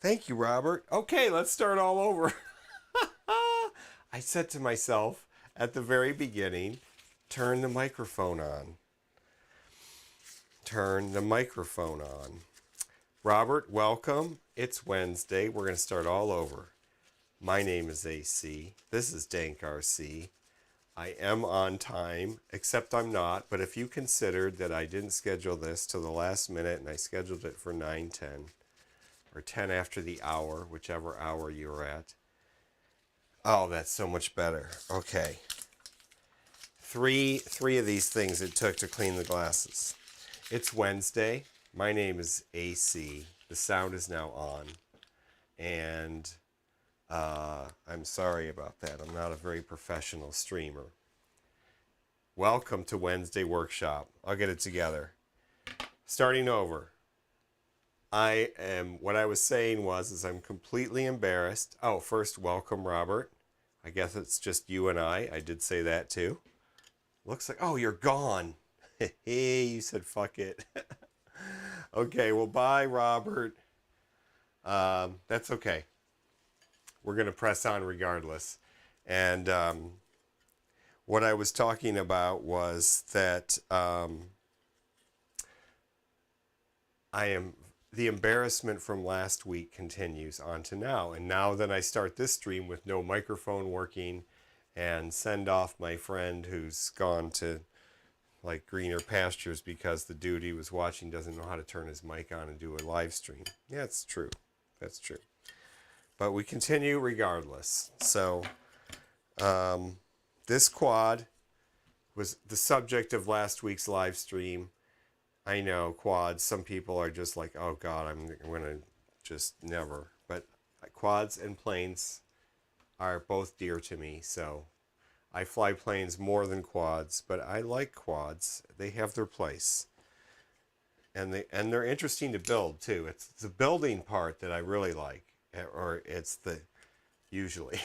Thank you, Robert. Okay, let's start all over. I said to myself at the very beginning, turn the microphone on. Turn the microphone on. Robert, welcome. It's Wednesday. We're going to start all over. My name is AC. This is Dank RC. I am on time, except I'm not. But if you considered that I didn't schedule this till the last minute and I scheduled it for 9:10 or 10 after the hour, whichever hour you're at. Oh, that's so much better. Okay. Three of these things it took to clean the glasses. It's Wednesday. My name is AC. The sound is now on. And I'm sorry about that. I'm not a very professional streamer. Welcome to Wednesday Workshop. I'll get it together. Starting over. What I was saying is I'm completely embarrassed. Oh, first, welcome, Robert. I guess it's just you and I did say that too. Looks like, oh, you're gone. Hey, you said fuck it. Okay, well, bye, Robert. That's okay. We're going to press on regardless. And what I was talking about was that the embarrassment from last week continues on to now. And now that I start this stream with no microphone working and send off my friend who's gone to like greener pastures because the dude he was watching doesn't know how to turn his mic on and do a live stream. Yeah, it's true. That's true. But we continue regardless. So this quad was the subject of last week's live stream. I know quads, some people are just like, oh God, I'm going to just never. But quads and planes are both dear to me. So I fly planes more than quads, but I like quads. They have their place. And they're interesting to build too. It's the building part that I really like, or it's the usually.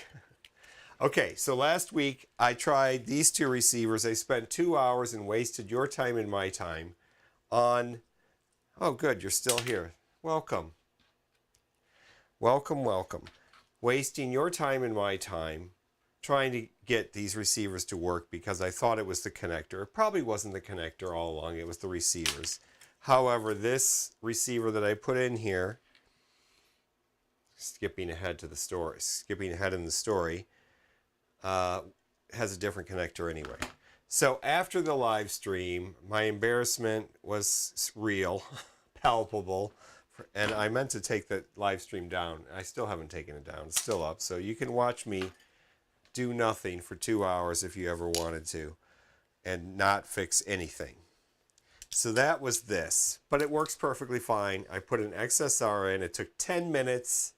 Okay, so last week I tried these two receivers. I spent 2 hours and wasted your time and my time on, oh good, you're still here. Welcome. Welcome, welcome. Wasting your time and my time trying to get these receivers to work because I thought it was the connector. It probably wasn't the connector all along, it was the receivers. However, this receiver that I put in here, skipping ahead in the story, has a different connector anyway. So after the live stream, my embarrassment was real, palpable, and I meant to take the live stream down. I still haven't taken it down. It's still up. So you can watch me do nothing for 2 hours if you ever wanted to and not fix anything. So that was this, but it works perfectly fine. I put an XSR in. It took 10 minutes.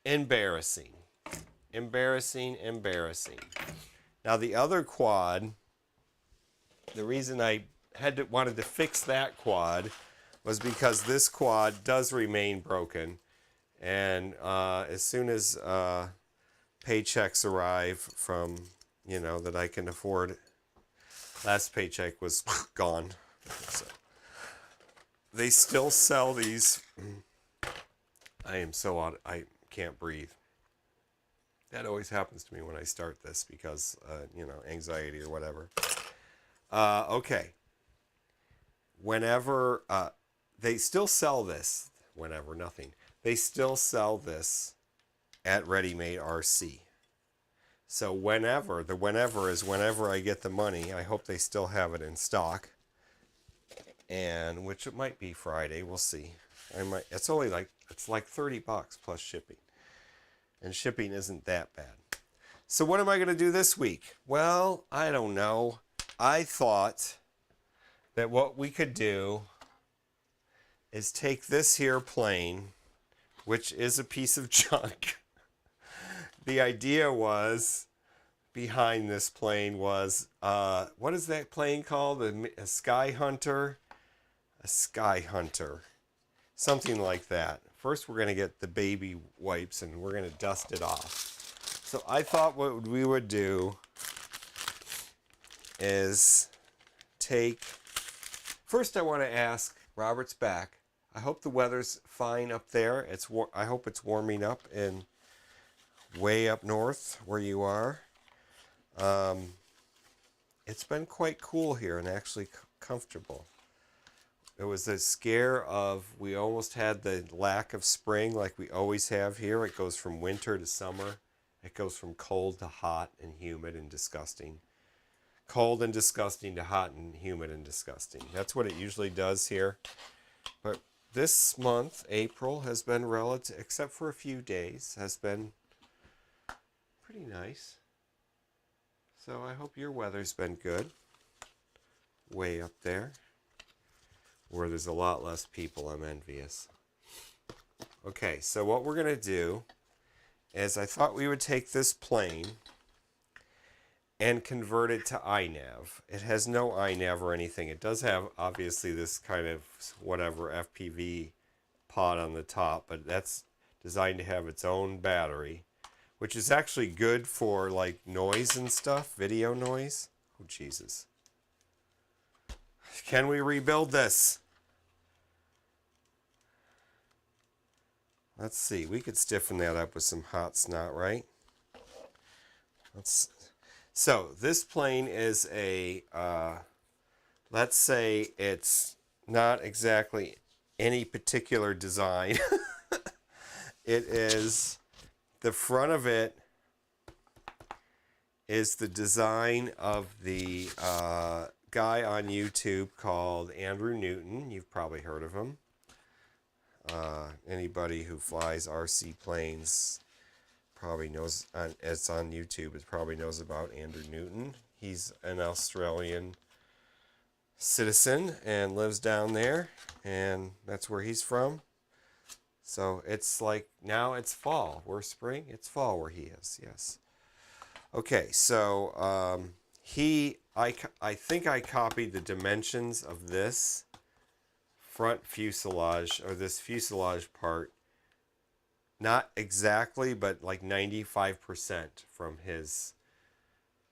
Embarrassing. Embarrassing. Now the other quad, the reason I wanted to fix that quad was because this quad does remain broken, and as soon as paychecks arrive from that I can afford, last paycheck was gone. So they still sell these. I am so odd. I can't breathe. That always happens to me when I start this because, anxiety or whatever. Okay. Whenever, they still sell this, they still sell this at Ready Made RC. So whenever is whenever I get the money. I hope they still have it in stock. And, which it might be Friday, we'll see. It's like $30 plus shipping. And shipping isn't that bad. So what am I going to do this week? Well, I don't know. I thought that what we could do is take this here plane, which is a piece of junk. The idea was, behind this plane was, what is that plane called? A Sky Hunter? A Sky Hunter. Something like that. First, we're going to get the baby wipes and we're going to dust it off. So I thought what we would do is take... First, I want to ask, Robert's back. I hope the weather's fine up there. I hope it's warming up in way up north where you are. It's been quite cool here and actually comfortable. There was a scare of we almost had the lack of spring like we always have here. It goes from winter to summer. It goes from cold to hot and humid and disgusting. Cold and disgusting to hot and humid and disgusting. That's what it usually does here. But this month, April, has been relative, except for a few days, has been pretty nice. So I hope your weather's been good. Way up there, where there's a lot less people. I'm envious. Okay, so what we're going to do is I thought we would take this plane and convert it to INAV. It has no INAV or anything. It does have, obviously, this kind of whatever FPV pod on the top, but that's designed to have its own battery, which is actually good for like noise and stuff, video noise. Oh, Jesus. Can we rebuild this? Let's see. We could stiffen that up with some hot snot, right? So this plane is a, let's say it's not exactly any particular design. It is, the front of it is the design of the guy on YouTube called Andrew Newton. You've probably heard of him. Anybody who flies RC planes probably knows, it's on YouTube, it probably knows about Andrew Newton. He's an Australian citizen and lives down there, and that's where he's from. So it's like, now it's fall. We're spring, it's fall where he is, yes. Okay, so I think I copied the dimensions of this front fuselage, or this fuselage part, not exactly, but like 95% from his.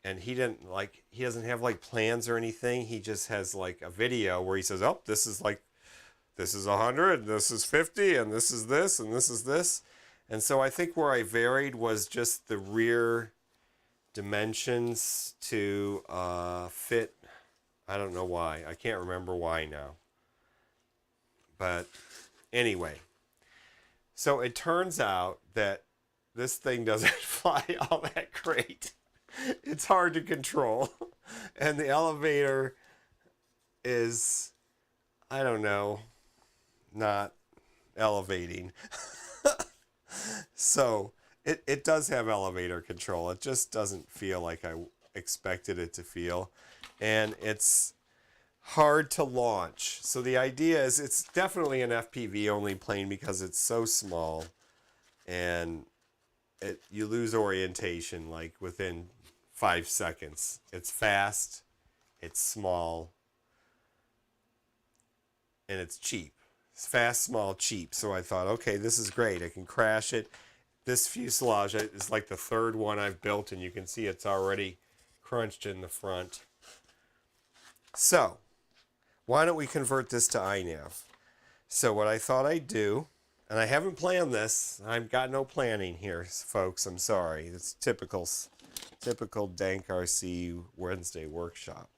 And he doesn't have like plans or anything. He just has like a video where he says, oh, this is 100, this is 50, and this is this, and this is this. And so I think where I varied was just the rear dimensions to fit. I don't know why. I can't remember why now. But anyway, so it turns out that this thing doesn't fly all that great. It's hard to control. And the elevator is, I don't know, not elevating. So it does have elevator control. It just doesn't feel like I expected it to feel. And it's hard to launch. So the idea is it's definitely an FPV only plane because it's so small, and you lose orientation like within 5 seconds. It's fast, it's small, and it's cheap. It's fast, small, cheap. So I thought, okay, this is great. I can crash it. This fuselage is like the third one I've built, and you can see it's already crunched in the front. So why don't we convert this to INAV? So what I thought I'd do, and I haven't planned this. I've got no planning here, folks. I'm sorry. It's typical Dank RC Wednesday workshop.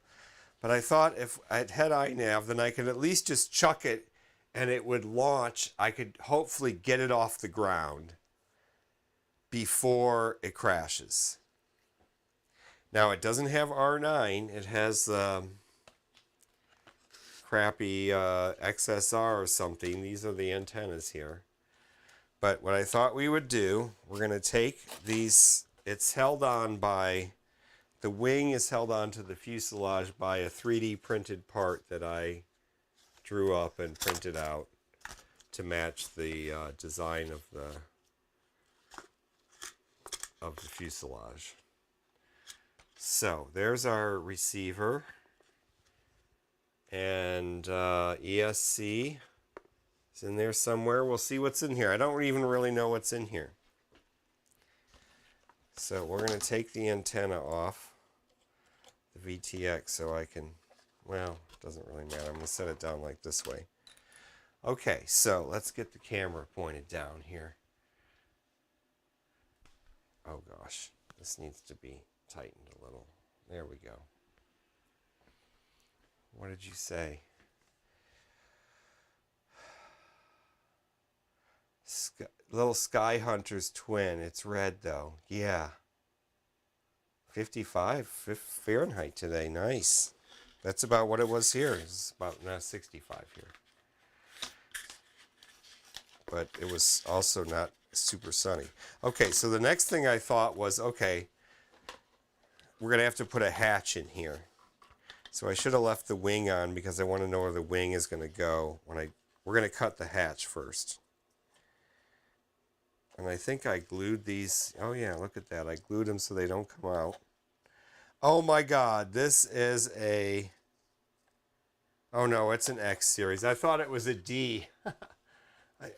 But I thought if I'd had INAV, then I could at least just chuck it and it would launch. I could hopefully get it off the ground before it crashes. Now, it doesn't have R9. It has crappy XSR or something. These are the antennas here. But what I thought we would do, we're going to take these. It's held on by, the wing is held on to the fuselage by a 3D printed part that I drew up and printed out to match the design of the fuselage. So there's our receiver, and ESC is in there somewhere. We'll see what's in here. I don't even really know what's in here. So we're going to take the antenna off the VTX so I can, well, it doesn't really matter. I'm going to set it down like this way. Okay, so let's get the camera pointed down here. Oh gosh, this needs to be tightened a little. There we go. What did you say? Little Sky Hunter's twin. It's red though. Yeah. 55 Fahrenheit today. Nice. That's about what it was here. It's about 65 here. But it was also not super sunny. Okay, so the next thing I thought was, okay, we're going to have to put a hatch in here. So I should have left the wing on because I want to know where the wing is going to go. We're going to cut the hatch first. And I think I glued these. Oh yeah, look at that. I glued them so they don't come out. Oh my God, this is a... Oh no, it's an X series. I thought it was a D.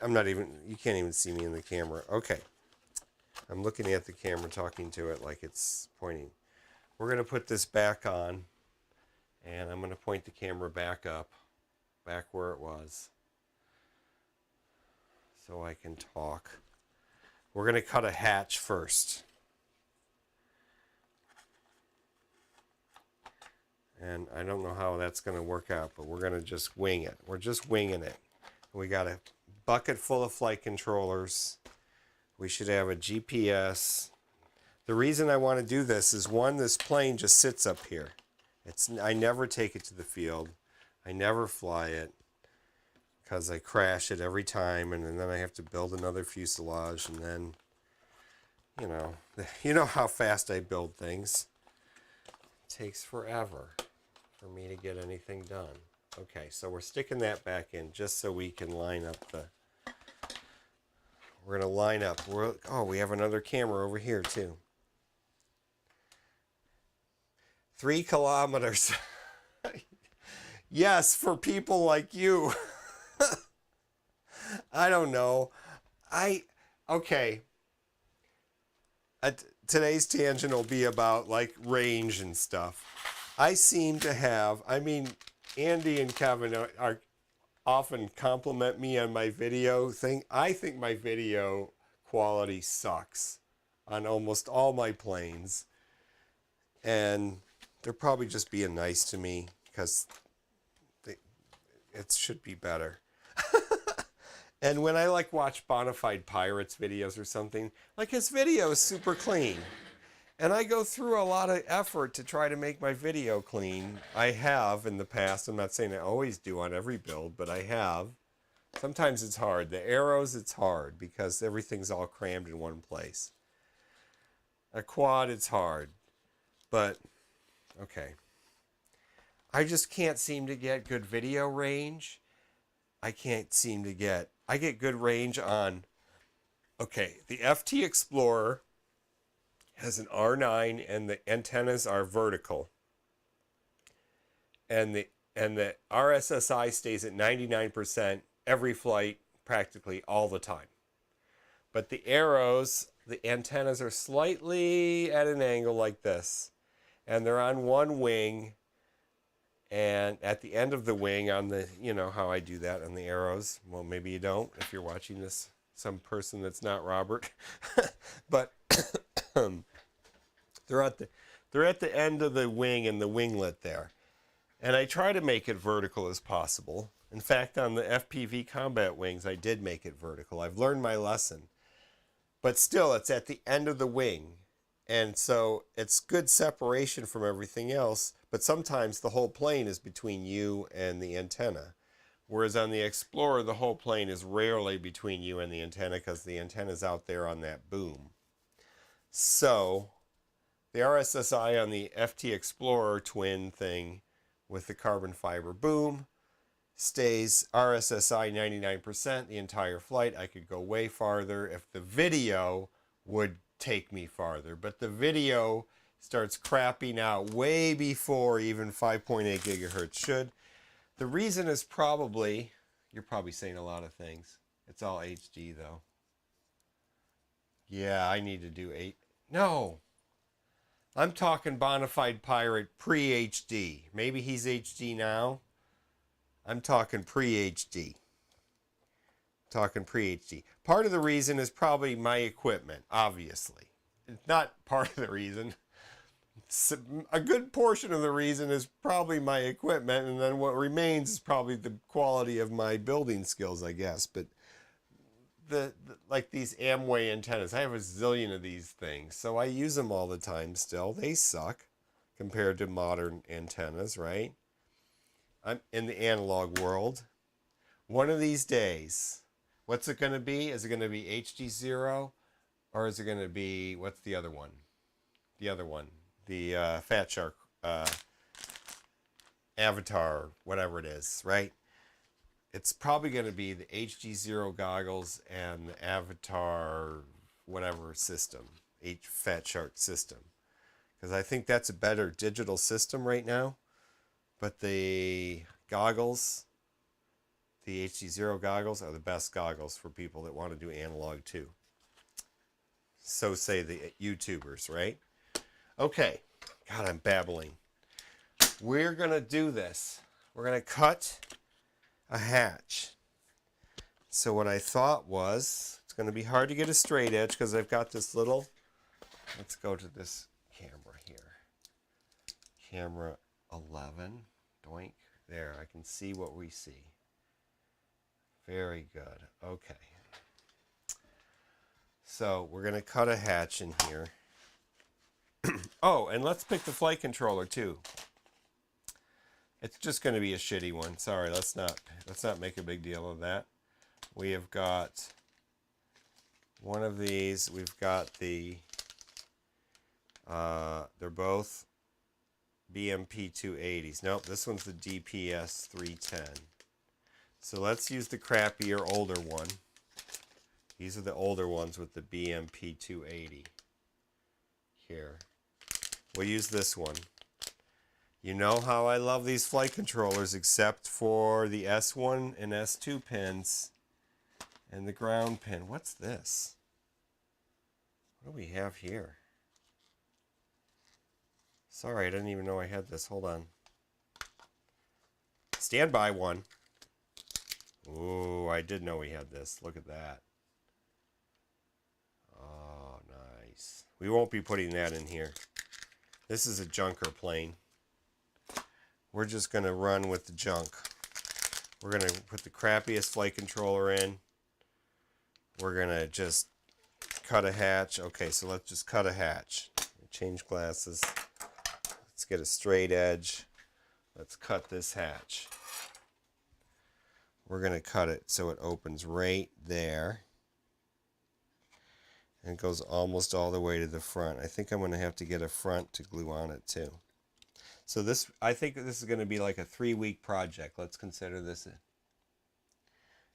I'm not even... You can't even see me in the camera. Okay. I'm looking at the camera, talking to it like it's pointing. We're going to put this back on. And I'm going to point the camera back up. Back where it was. So I can talk. We're going to cut a hatch first. And I don't know how that's going to work out, but we're going to just wing it. We're just winging it. We got a bucket full of flight controllers. We should have a GPS. The reason I want to do this is, one, this plane just sits up here. I never take it to the field. I never fly it because I crash it every time, and then I have to build another fuselage, and then, you know how fast I build things. It takes forever for me to get anything done. Okay, so we're sticking that back in just so we can line up the... We're going to line up. Oh, we have another camera over here, too. 3 kilometers. Yes, for people like you. I don't know. Okay. Today's tangent will be about like range and stuff. I seem to have, Andy and Kevin are often compliment me on my video thing. I think my video quality sucks on almost all my planes. And they're probably just being nice to me because it should be better. And when I watch Bonafide Pirates videos or something, his video is super clean. And I go through a lot of effort to try to make my video clean. I have in the past. I'm not saying I always do on every build, but I have. Sometimes it's hard. The arrows, it's hard because everything's all crammed in one place. A quad, it's hard. But, okay. I just can't seem to get good video range. I get good range on, okay, the FT Explorer has an R9 and the antennas are vertical. And the RSSI stays at 99% every flight practically all the time. But the arrows, the antennas are slightly at an angle like this. And they're on one wing. And at the end of the wing on the, how I do that on the arrows. Well, maybe you don't if you're watching this, some person that's not Robert. But they're at the end of the wing and the winglet there. And I try to make it vertical as possible. In fact, on the FPV combat wings, I did make it vertical. I've learned my lesson. But still, it's at the end of the wing. And so it's good separation from everything else, but sometimes the whole plane is between you and the antenna. Whereas on the Explorer, the whole plane is rarely between you and the antenna because the antenna's out there on that boom. So the RSSI on the FT Explorer twin thing with the carbon fiber boom stays RSSI 99% the entire flight. I could go way farther if the video would take me farther, but the video starts crapping out way before even 5.8 gigahertz should. The reason is probably, you're probably saying a lot of things. It's all HD though. Yeah, I need to do 8. No, I'm talking Bonafide Pirate pre-HD. Maybe he's HD now. I'm talking pre-HD. talking pre-HD. Part of the reason is probably my equipment, obviously. It's not part of the reason. A good portion of the reason is probably my equipment, and then what remains is probably the quality of my building skills, I guess. But like these Amway antennas, I have a zillion of these things, so I use them all the time still. They suck compared to modern antennas, right? I'm in the analog world. One of these days, what's it going to be? Is it going to be HD0, or is it going to be, what's the other one? The other one. The Fat Shark Avatar, whatever it is, right? It's probably going to be the HD0 goggles and the Avatar whatever system, Fat Shark system. Because I think that's a better digital system right now. But the goggles, the HD0 goggles, are the best goggles for people that want to do analog too. So say the YouTubers, right? Okay, God, I'm babbling. We're going to do this. We're going to cut a hatch. So what I thought was, it's going to be hard to get a straight edge because I've got this little, let's go to this camera here. Camera 11, doink. There, I can see what we see. Very good. Okay. So we're going to cut a hatch in here. Oh, and let's pick the flight controller too. It's just going to be a shitty one. Sorry, let's not make a big deal of that. We have got one of these. We've got the they're both BMP 280s. Nope, this one's the DPS 310. So let's use the crappier older one. These are the older ones with the BMP 280 here. We'll use this one. You know how I love these flight controllers, except for the S1 and S2 pins and the ground pin. What's this? What do we have here? Sorry, I didn't even know I had this. Hold on. Standby one. Ooh, I did know we had this. Look at that. Oh, nice. We won't be putting that in here. This is a junker plane. We're just going to run with the junk. We're going to put the crappiest flight controller in. We're going to just cut a hatch. Okay, so let's just cut a hatch. Change glasses. Let's get a straight edge. Let's cut this hatch. We're going to cut it so it opens right there. And it goes almost all the way to the front. I think I'm going to have to get a front to glue on it too. So this, I think this is going to be like a 3-week project. Let's consider this.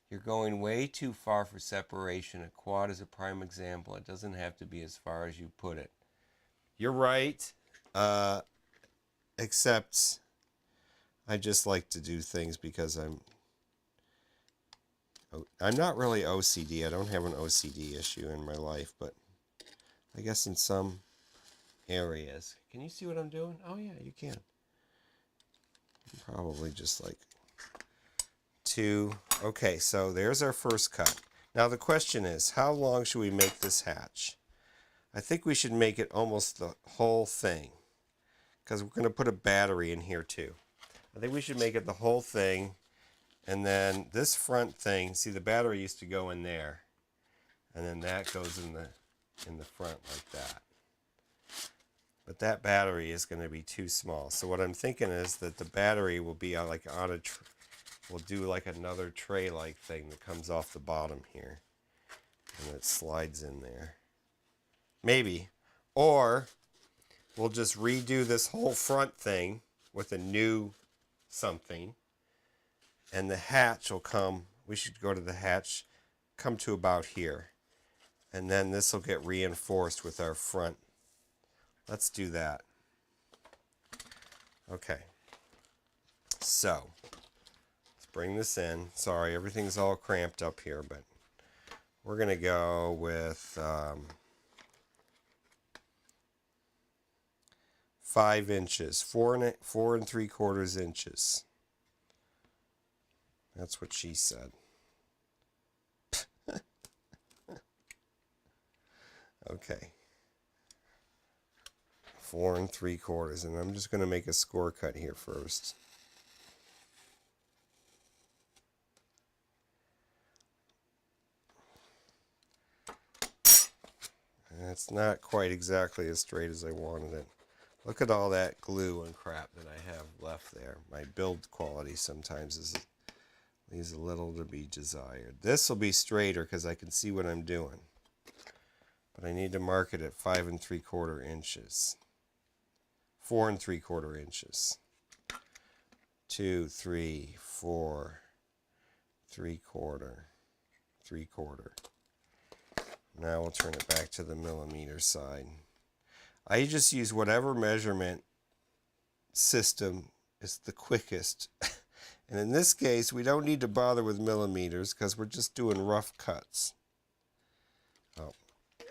You're going way too far for separation. A quad is a prime example. It doesn't have to be as far as you put it. You're right. Except I just like to do things because I'm not really OCD. I don't have an OCD issue in my life, but I guess in some areas. Can you see what I'm doing? Oh yeah, you can. Probably just like 2. Okay, so there's our first cut. Now the question is, how long should we make this hatch? I think we should make it almost the whole thing, because we're going to put a battery in here too. I think we should make it the whole thing, and then this front thing, see the battery used to go in there, and then that goes in the front like that. But that battery is going to be too small. So what I'm thinking is that the battery will be like on a, we'll do like another tray-like thing that comes off the bottom here, and it slides in there. Maybe. Or we'll just redo this whole front thing with a new something, and the hatch will come, we should go to the hatch, come to about here. And then this will get reinforced with our front. Let's do that. Okay. So, let's bring this in. Sorry, everything's all cramped up here, but we're going to go with 5 inches, 4 3/4 inches. That's what she said. Okay. 4 3/4, and I'm just going to make a score cut here first. And it's not quite exactly as straight as I wanted it. Look at all that glue and crap that I have left there. My build quality sometimes leaves a little to be desired. This will be straighter because I can see what I'm doing. But I need to mark it at 5 3/4 inches. 4 3/4 inches. 2, 3, 4, 3/4, 3/4. Now we'll turn it back to the millimeter side. I just use whatever measurement system is the quickest. And in this case, we don't need to bother with millimeters because we're just doing rough cuts. Oh,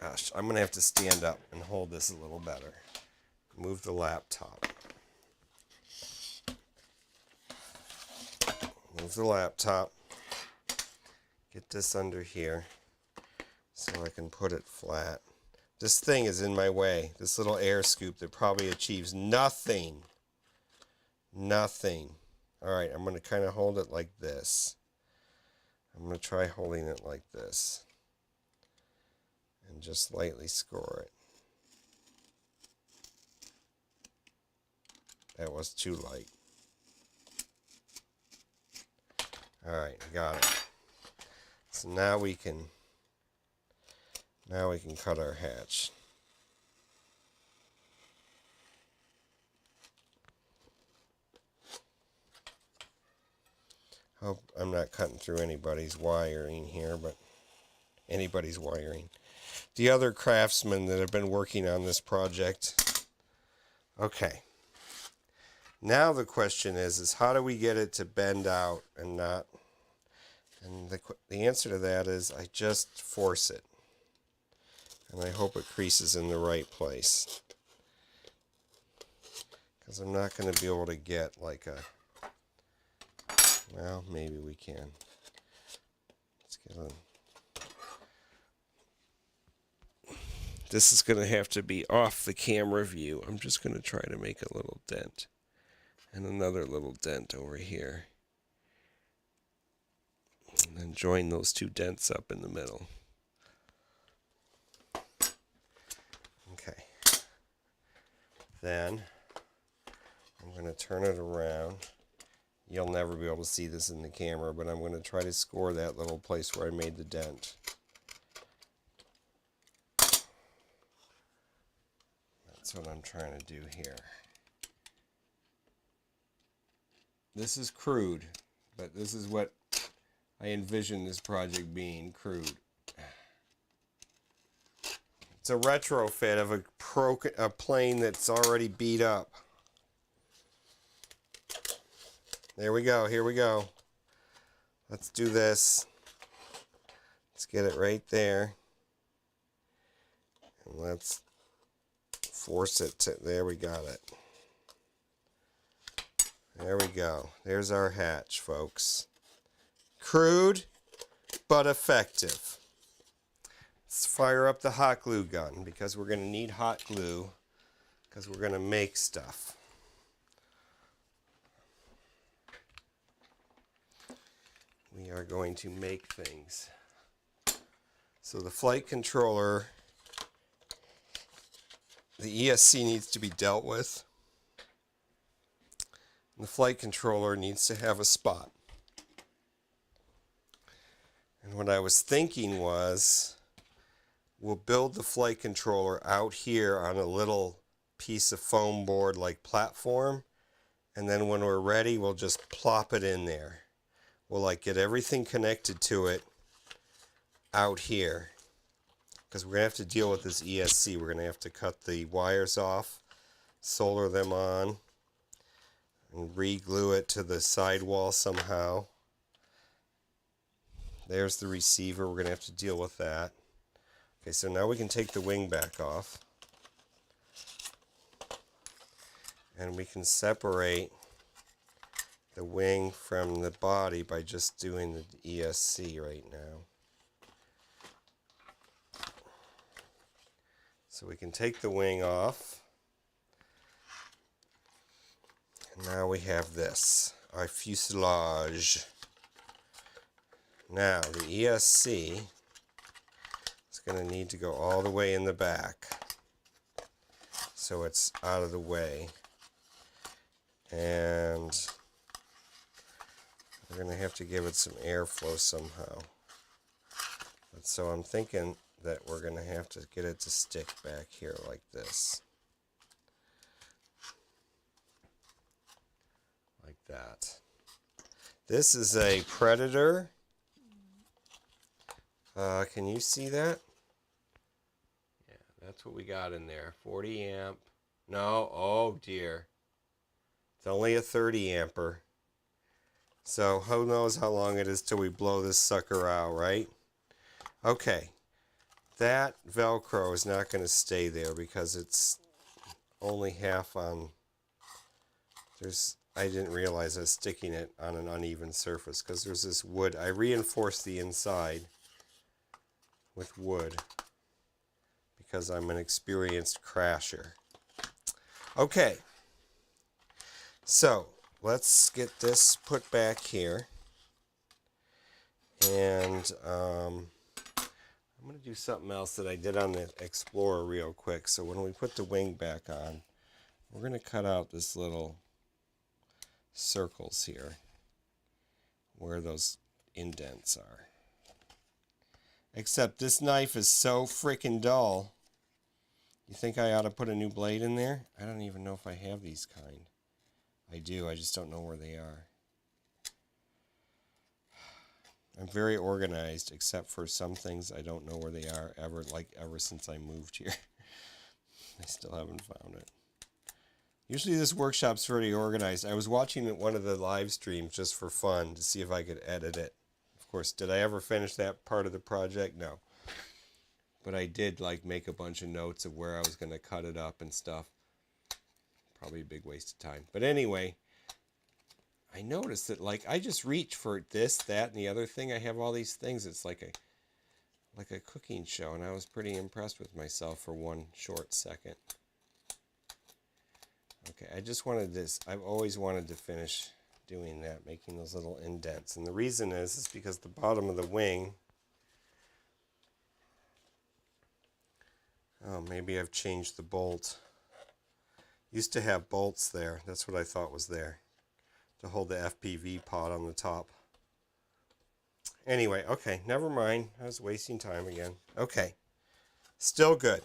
gosh, I'm going to have to stand up and hold this a little better. Move the laptop. Move the laptop. Get this under here so I can put it flat. This thing is in my way. This little air scoop that probably achieves nothing. Nothing. All right, I'm going to kind of hold it like this. I'm going to try holding it like this. And just lightly score it. That was too light. All right, got it. So now we can cut our hatch. Hope I'm not cutting through anybody's wiring here, but anybody's wiring. The other craftsmen that have been working on this project. Okay. Now the question is how do we get it to bend out and not? And the answer to that is I just force it. And I hope it creases in the right place. Because I'm not going to be able to get like a... Well, maybe we can. Let's get a... This is going to have to be off the camera view. I'm just going to try to make a little dent. And another little dent over here. And then join those two dents up in the middle. Okay. Then I'm going to turn it around. You'll never be able to see this in the camera, but I'm going to try to score that little place where I made the dent. That's what I'm trying to do here. This is crude, but this is what I envision this project being, crude. It's a retrofit of a plane that's already beat up. There we go, here we go. Let's do this. Let's get it right there. And let's force it to, there we got it. There we go. There's our hatch, folks. Crude, but effective. Let's fire up the hot glue gun because we're going to need hot glue because we're going to make stuff. We are going to make things. So the flight controller, the ESC needs to be dealt with. The flight controller needs to have a spot. And what I was thinking was, we'll build the flight controller out here on a little piece of foam board like platform. And then when we're ready, we'll just plop it in there. We'll like get everything connected to it out here. Because we're going to have to deal with this ESC. We're going to have to cut the wires off, solder them on, and re-glue it to the sidewall somehow. There's the receiver. We're going to have to deal with that. Okay, so now we can take the wing back off. And we can separate the wing from the body by just doing the ESC right now. So we can take the wing off. And now we have this, our fuselage. Now the ESC is going to need to go all the way in the back so it's out of the way. And we're going to have to give it some airflow somehow. And so I'm thinking that we're going to have to get it to stick back here like this. Like that. This is a Predator. Can you see that? Yeah, that's what we got in there. 40 amp. No, oh dear. It's only a 30 amper. So who knows how long it is till we blow this sucker out, right? Okay. That Velcro is not going to stay there because it's only half on. I didn't realize I was sticking it on an uneven surface because there's this wood. I reinforced the inside with wood because I'm an experienced crasher. Okay. So let's get this put back here. And I'm going to do something else that I did on the Explorer real quick. So when we put the wing back on, we're going to cut out this little circles here where those indents are. Except this knife is so freaking dull. You think I ought to put a new blade in there? I don't even know if I have these kind. I do, I just don't know where they are. I'm very organized, except for some things I don't know where they are ever since I moved here. I still haven't found it. Usually this workshop's pretty organized. I was watching one of the live streams just for fun to see if I could edit it. Of course, did I ever finish that part of the project? No. But I did make a bunch of notes of where I was going to cut it up and stuff. Probably a big waste of time. But anyway, I noticed that I just reach for this, that, and the other thing. I have all these things. It's like a cooking show, and I was pretty impressed with myself for one short second. Okay, I just wanted this. I've always wanted to finish doing that, making those little indents. And the reason is because the bottom of the wing, oh, maybe I've changed the bolt. Used to have bolts there. That's what I thought was there, to hold the FPV pod on the top. Anyway, okay, never mind. I was wasting time again. Okay, still good.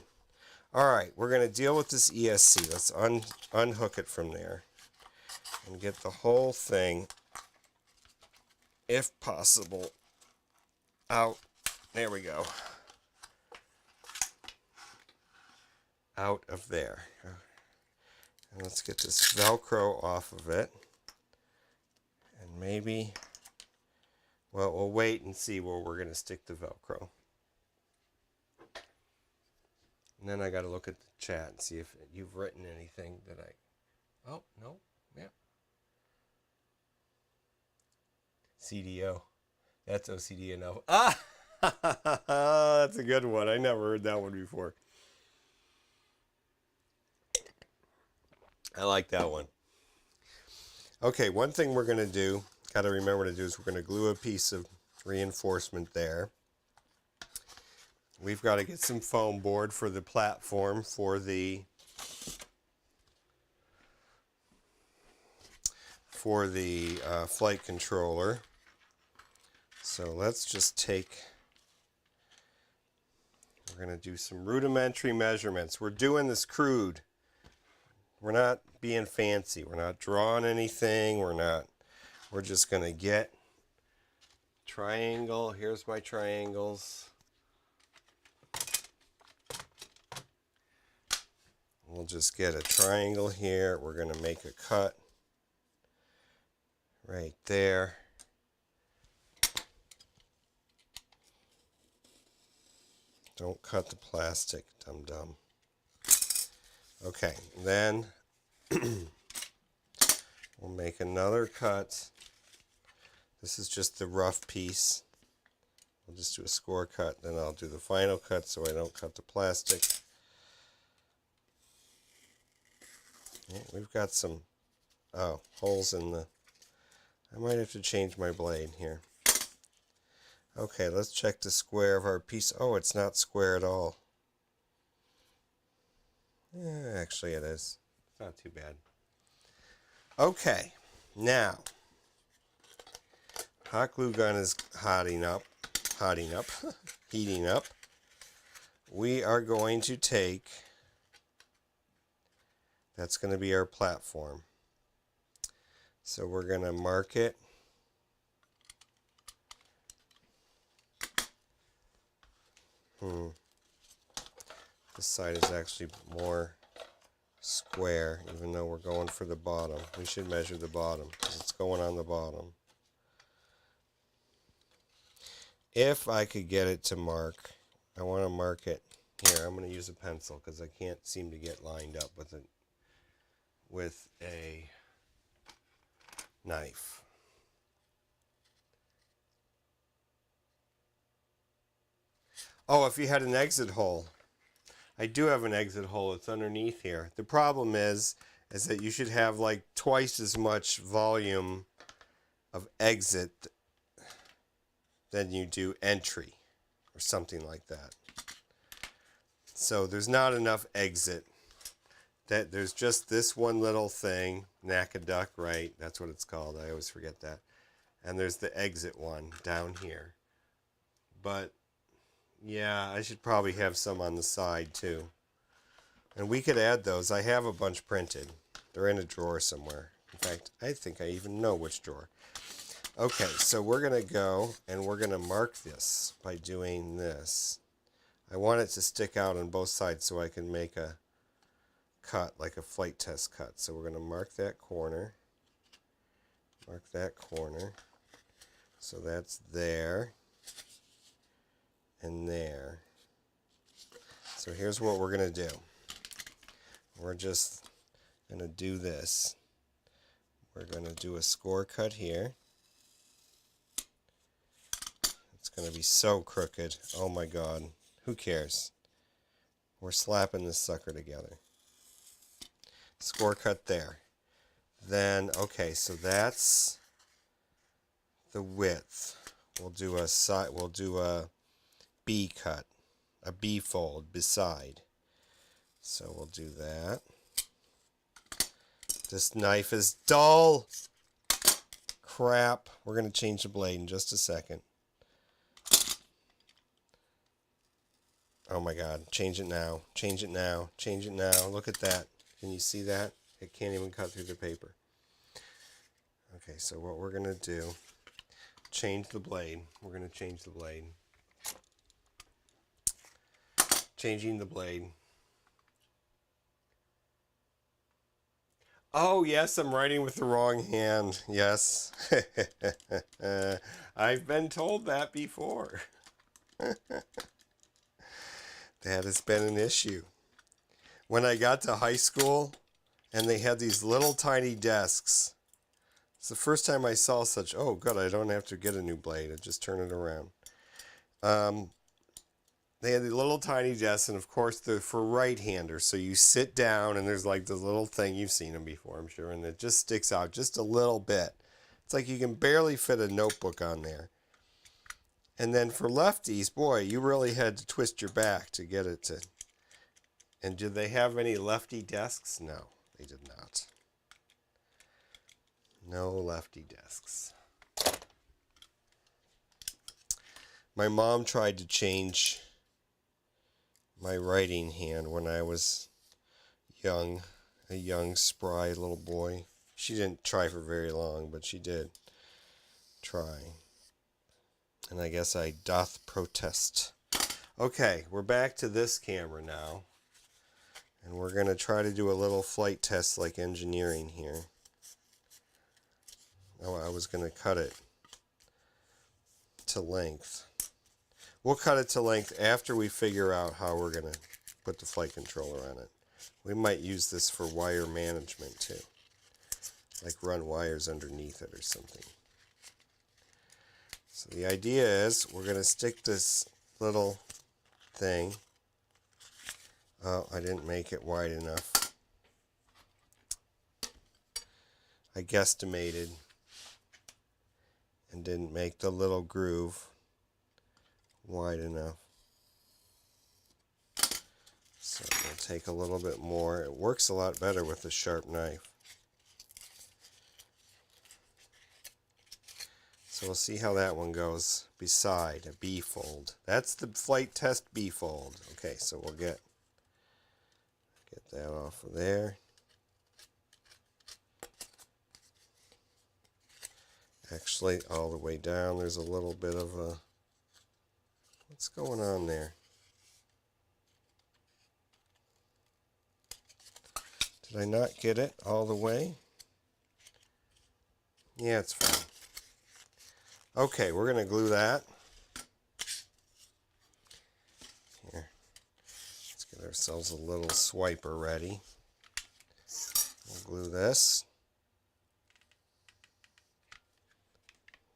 All right, we're going to deal with this ESC. Let's unhook it from there and get the whole thing, if possible, out. There we go. Out of there. And let's get this Velcro off of it. And maybe, well, we'll wait and see where we're going to stick the Velcro. And then I got to look at the chat and see if you've written anything that I... Oh, no. Yeah. CDO. That's OCD enough. Ah! That's a good one. I never heard that one before. I like that one. Okay, one thing we're going to do, got to remember to do, is we're going to glue a piece of reinforcement there. We've got to get some foam board for the platform for the flight controller. So let's just we're going to do some rudimentary measurements. We're doing this crude. We're not being fancy. We're not drawing anything. We're just going to get triangle. Here's my triangles. We'll just get a triangle here. We're going to make a cut right there. Don't cut the plastic, dum-dum. Okay, then we'll make another cut. This is just the rough piece. We'll just do a score cut, then I'll do the final cut so I don't cut the plastic. Yeah, we've got some holes in the... I might have to change my blade here. Okay, let's check the square of our piece. Oh, it's not square at all. Yeah, actually it is. It's not too bad. Okay, now hot glue gun is heating up. Heating up. We are going to take, that's going to be our platform. So we're going to mark it. This side is actually more square, even though we're going for the bottom. We should measure the bottom because it's going on the bottom. If I could get it to mark, I want to mark it here. I'm going to use a pencil because I can't seem to get lined up with it with a knife. Oh, if you had an exit hole. I do have an exit hole. It's underneath here. The problem is that you should have like twice as much volume of exit than you do entry or something like that. So there's not enough exit. That there's just this one little thing, knack-a-duck, right? That's what it's called. I always forget that. And there's the exit one down here. But yeah, I should probably have some on the side too. And we could add those. I have a bunch printed. They're in a drawer somewhere. In fact, I think I even know which drawer. Okay, so we're going to go and we're going to mark this by doing this. I want it to stick out on both sides so I can make a cut, like a flight test cut. So we're going to mark that corner. Mark that corner. So that's there and there. So here's what we're going to do. We're just going to do this. We're going to do a score cut here. It's going to be so crooked. Oh my God. Who cares? We're slapping this sucker together. Score cut there. Then, okay, so that's the width. We'll do a side. We'll do a B cut, a B fold beside. So we'll do that. This knife is dull. Crap. We're going to change the blade in just a second. Oh my God. Change it now. Change it now. Change it now. Look at that. Can you see that? It can't even cut through the paper. Okay, so what we're going to do, change the blade. We're going to change the blade. Changing the blade. Oh, yes, I'm writing with the wrong hand. Yes. I've been told that before. That has been an issue. When I got to high school and they had these little tiny desks, it's the first time I saw such, oh, good, I don't have to get a new blade. I just turn it around. They had the little tiny desks, and of course they're for right-handers. So you sit down, and there's like this little thing. You've seen them before, I'm sure, and it just sticks out just a little bit. It's like you can barely fit a notebook on there. And then for lefties, boy, you really had to twist your back to get it to. And did they have any lefty desks? No, they did not. No lefty desks. My mom tried to change my writing hand when I was young, a young, spry little boy. She didn't try for very long, but she did try. And I guess I doth protest. Okay, we're back to this camera now. And we're going to try to do a little flight test like engineering here. Oh, I was going to cut it to length. We'll cut it to length after we figure out how we're going to put the flight controller on it. We might use this for wire management too. Like run wires underneath it or something. So the idea is we're going to stick this little thing. Oh, I didn't make it wide enough. I guesstimated and didn't make the little groove wide enough. So we'll take a little bit more. It works a lot better with a sharp knife. So we'll see how that one goes beside a B-fold. That's the flight test B-fold. Okay, so we'll get that off of there. Actually, all the way down, there's a little bit of a... What's going on there? Did I not get it all the way? Yeah, it's fine. Okay, we're going to glue that. Here, let's get ourselves a little swiper ready. We'll glue this.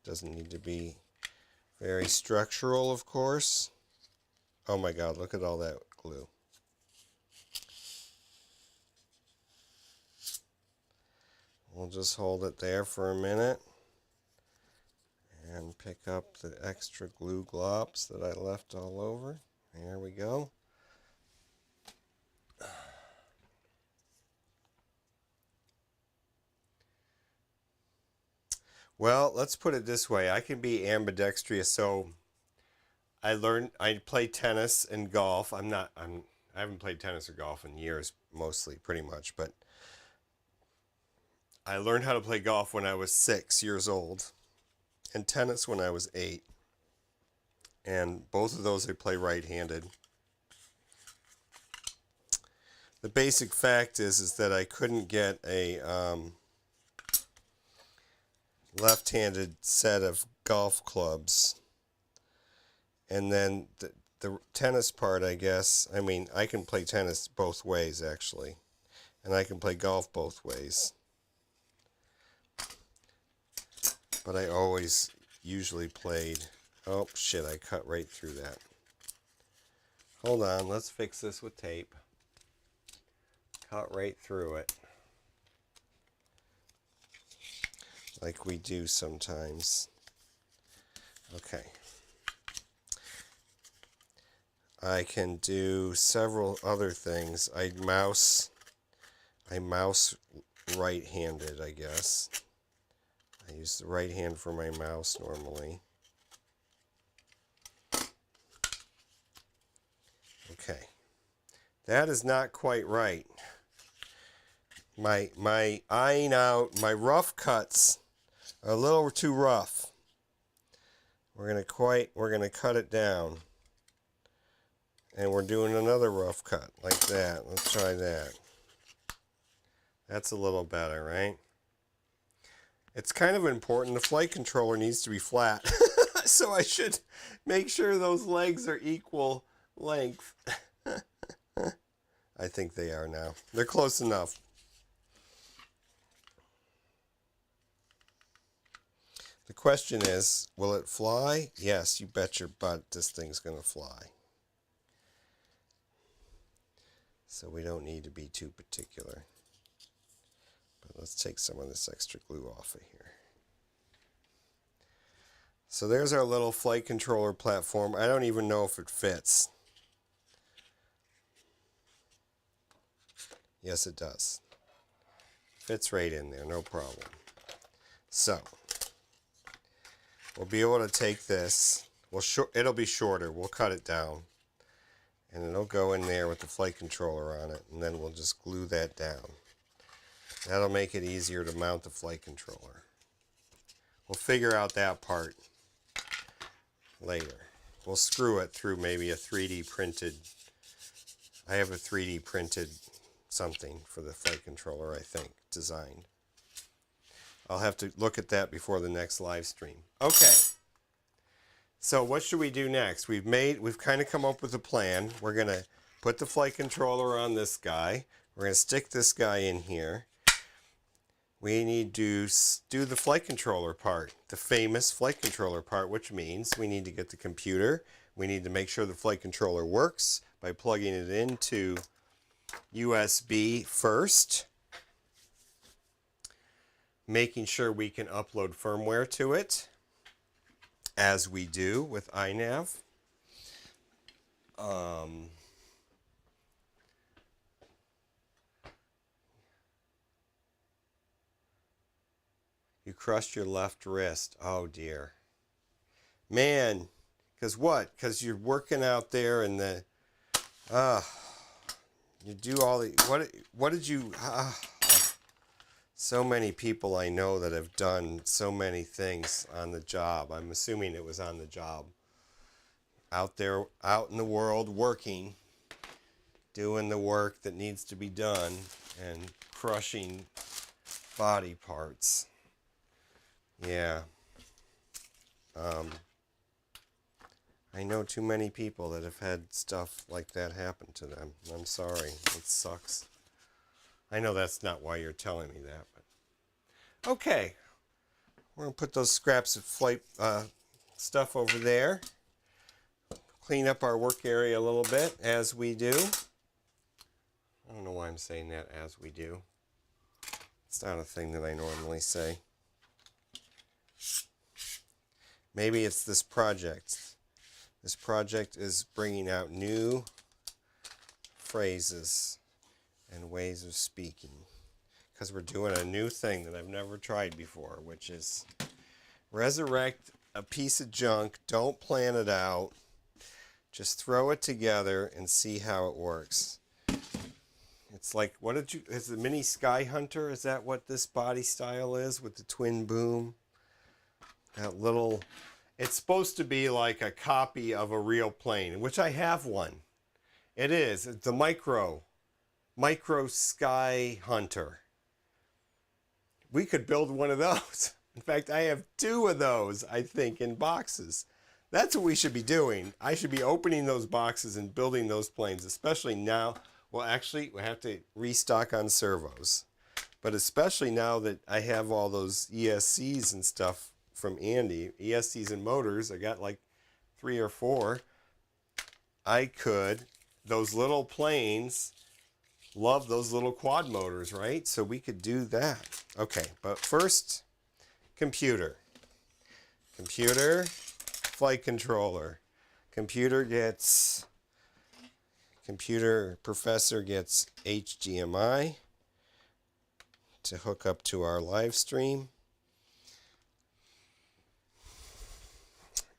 Doesn't need to be very structural, of course. Oh my God, look at all that glue. We'll just hold it there for a minute and pick up the extra glue globs that I left all over. There we go. Well, let's put it this way. I can be ambidextrous. So I play tennis and golf. I haven't played tennis or golf in years, mostly, pretty much, but I learned how to play golf when I was 6 years old and tennis when I was 8. And both of those I play right-handed. The basic fact is that I couldn't get a left-handed set of golf clubs. And then the tennis part, I guess, I mean, I can play tennis both ways, actually. And I can play golf both ways. But I always usually played... Oh, shit, I cut right through that. Hold on, let's fix this with tape. Cut right through it. Like we do sometimes. Okay. I can do several other things. I mouse right-handed, I guess. I use the right hand for my mouse normally. Okay. That is not quite right. My INAV, my rough cuts are a little too rough. We're gonna cut it down. And we're doing another rough cut like that. Let's try that. That's a little better, right? It's kind of important. The flight controller needs to be flat. So I should make sure those legs are equal length. I think they are now. They're close enough. The question is, will it fly? Yes, you bet your butt this thing's going to fly. So we don't need to be too particular. But let's take some of this extra glue off of here. So there's our little flight controller platform. I don't even know if it fits. Yes, it does. Fits right in there, no problem. So we'll be able to take this. It'll be shorter. We'll cut it down. And it'll go in there with the flight controller on it. And then we'll just glue that down. That'll make it easier to mount the flight controller. We'll figure out that part later. We'll screw it through maybe a 3D printed... I have a 3D printed something for the flight controller, I think, designed. I'll have to look at that before the next live stream. Okay. So what should we do next? We've kind of come up with a plan. We're going to put the flight controller on this guy. We're going to stick this guy in here. We need to do the flight controller part, the famous flight controller part, which means we need to get the computer. We need to make sure the flight controller works by plugging it into USB first. making sure we can upload firmware to it, as we do with INAV. You crushed your left wrist. Oh dear. Man, because what? Because you're working out there and you do all the, what did you, so many people I know that have done so many things on the job. I'm assuming it was on the job. Out there, out in the world, working, doing the work that needs to be done, and crushing body parts. Yeah. I know too many people that have had stuff like that happen to them. I'm sorry. It sucks. I know that's not why you're telling me that, but okay. We're going to put those scraps of flight stuff over there. Clean up our work area a little bit, as we do. I don't know why I'm saying that, as we do. It's not a thing that I normally say. Maybe it's this project. This project is bringing out new phrases and ways of speaking, because we're doing a new thing that I've never tried before, which is resurrect a piece of junk. Don't plan it out. Just throw it together and see how it works. It's like, is the Mini Sky Hunter? Is that what this body style is with the twin boom? That little... It's supposed to be like a copy of a real plane, which I have one. It is. It's the Micro Sky Hunter. We could build one of those. In fact, I have 2 of those, I think, in boxes. That's what we should be doing. I should be opening those boxes and building those planes, especially now. Well, actually, we have to restock on servos. But especially now that I have all those ESCs and stuff from Andy, ESCs and motors, I got like 3 or 4. I could, those little planes, love those little quad motors, right? So we could do that. Okay, but first, computer, flight controller. Computer professor gets HDMI to hook up to our live stream.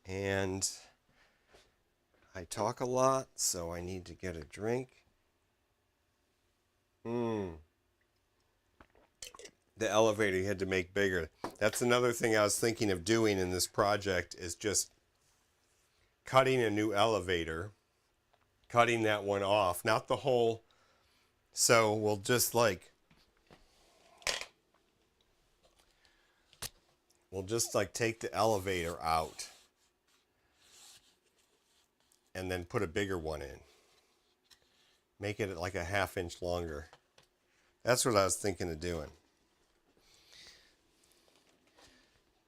And I talk a lot, so I need to get a drink. The elevator you had to make bigger. That's another thing I was thinking of doing in this project, is just cutting a new elevator, cutting that one off, not the whole. So we'll just take the elevator out and then put a bigger one in. Make it like a 1/2 inch longer. That's what I was thinking of doing.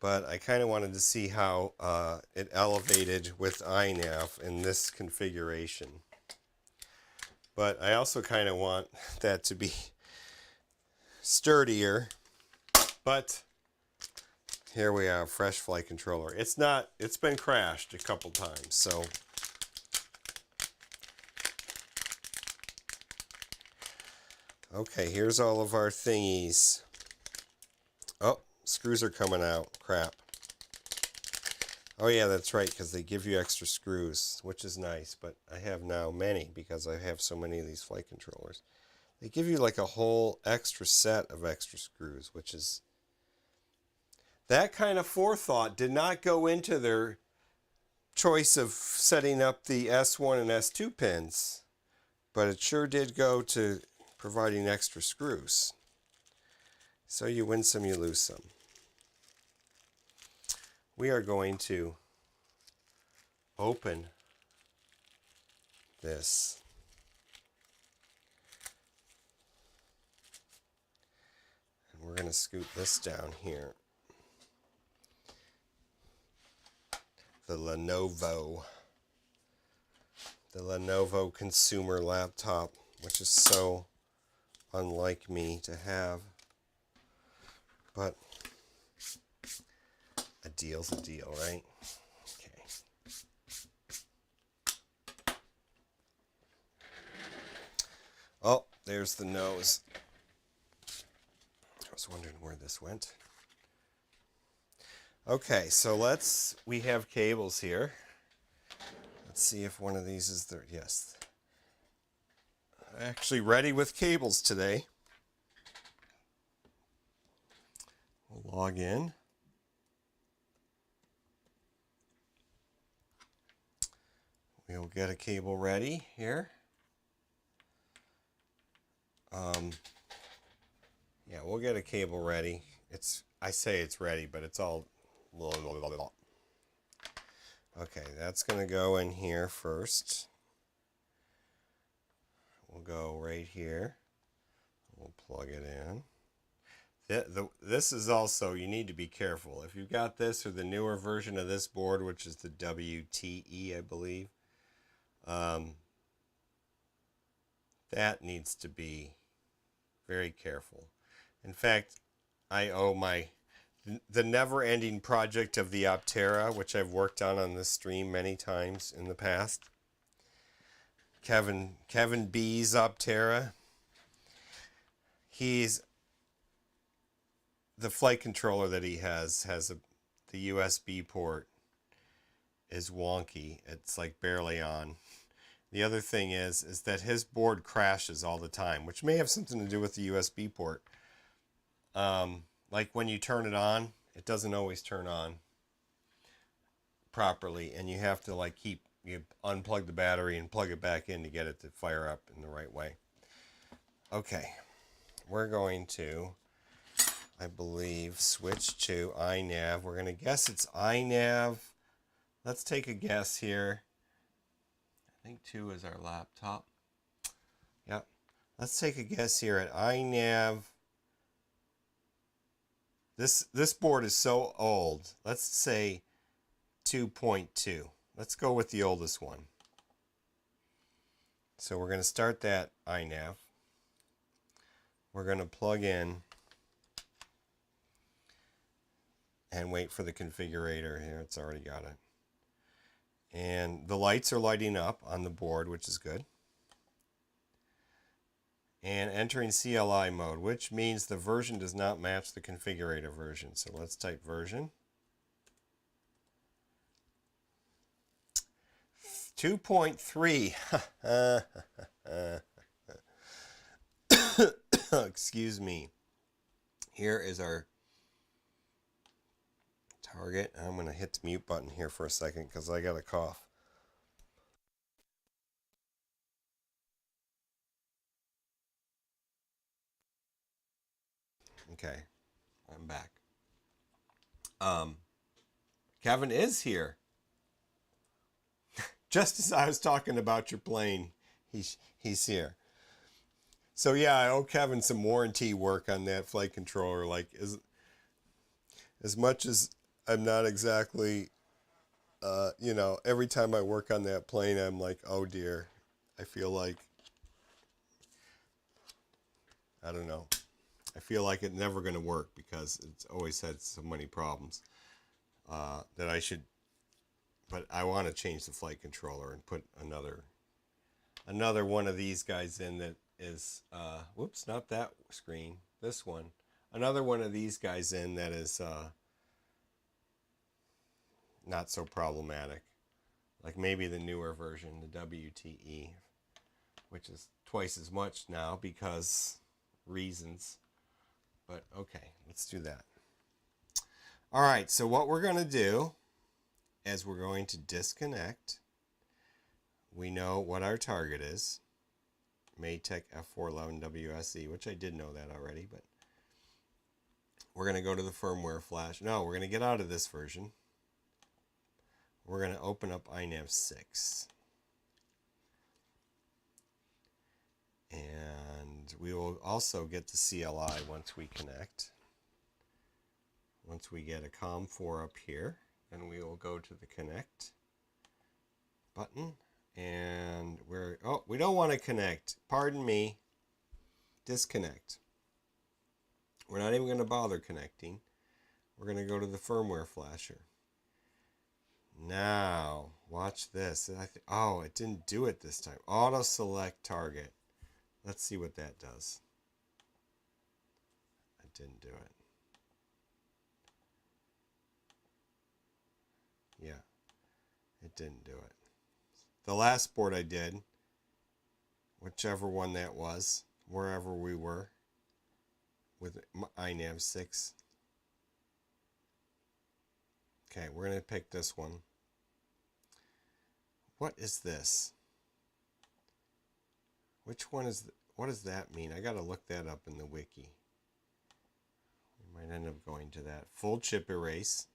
But I kind of wanted to see how it elevated with INAV in this configuration. But I also kind of want that to be sturdier. But here we have fresh flight controller. It's been crashed a couple times, so. Okay, here's all of our thingies. Oh, screws are coming out. Crap. Oh yeah, that's right, because they give you extra screws, which is nice, but I have now many because I have so many of these flight controllers. They give you like a whole extra set of extra screws, which is... That kind of forethought did not go into their choice of setting up the S1 and S2 pins, but it sure did go to providing extra screws. So you win some, you lose some. We are going to open this. And we're going to scoot this down here. The Lenovo consumer laptop, which is so unlike me to have. But deal's a deal, right? Okay. Oh, there's the nose. I was wondering where this went. Okay, so we have cables here. Let's see if one of these is there. Yes. Actually ready with cables today. We'll log in. We'll get a cable ready here. Yeah, we'll get a cable ready. I say it's ready, but it's all blah, blah, blah, blah. Okay, that's going to go in here first. We'll go right here. We'll plug it in. This is also, you need to be careful. If you've got this or the newer version of this board, which is the WTE, I believe, that needs to be very careful. In fact, I owe the never-ending project of the Optera, which I've worked on this stream many times in the past. Kevin B's Optera. The flight controller that he has the USB port is wonky. It's like barely on. The other thing is that his board crashes all the time, which may have something to do with the USB port. Like when you turn it on, it doesn't always turn on properly, and you have to you unplug the battery and plug it back in to get it to fire up in the right way. Okay, we're going to, I believe, switch to INAV. We're going to guess it's INAV. Let's take a guess here. I think 2 is our laptop. Yep. Let's take a guess here at INAV. This board is so old. Let's say 2.2. Let's go with the oldest one. So we're going to start that INAV. We're going to plug in and wait for the configurator here. It's already got it. And the lights are lighting up on the board, which is good. And entering CLI mode, which means the version does not match the configurator version. So let's type version. 2.3. Excuse me. Here is our target. I'm going to hit the mute button here for a second because I got a cough. Okay, I'm back. Kevin is here. Just as I was talking about your plane, he's here. So yeah, I owe Kevin some warranty work on that flight controller. Like as much as I'm not exactly, every time I work on that plane, I'm like, oh dear, I feel like, I don't know. I feel like it's never going to work because it's always had so many problems that I should. But I want to change the flight controller and put another one of these guys in that is, whoops, not that screen, this one. Another one of these guys in that is not so problematic. Like maybe the newer version, the WTE, which is twice as much now because reasons. But okay, let's do that. All right, so what we're going to do is we're going to disconnect. We know what our target is. Maytech F411WSE, which I did know that already, but we're going to go to the firmware flash. No, we're going to get out of this version. We're going to open up INAV 6. And we will also get the CLI once we connect. Once we get a COM4 up here, then we will go to the connect button. And we don't want to connect. Pardon me. Disconnect. We're not even going to bother connecting. We're going to go to the firmware flasher. Now, watch this. Oh, it didn't do it this time. Auto select target. Let's see what that does. It didn't do it. Yeah, it didn't do it. The last board I did, whichever one that was, wherever we were, with INAV 6. Okay, we're going to pick this one. What is this? Which one is, what does that mean? I got to look that up in the wiki. We might end up going to that. Full chip erase.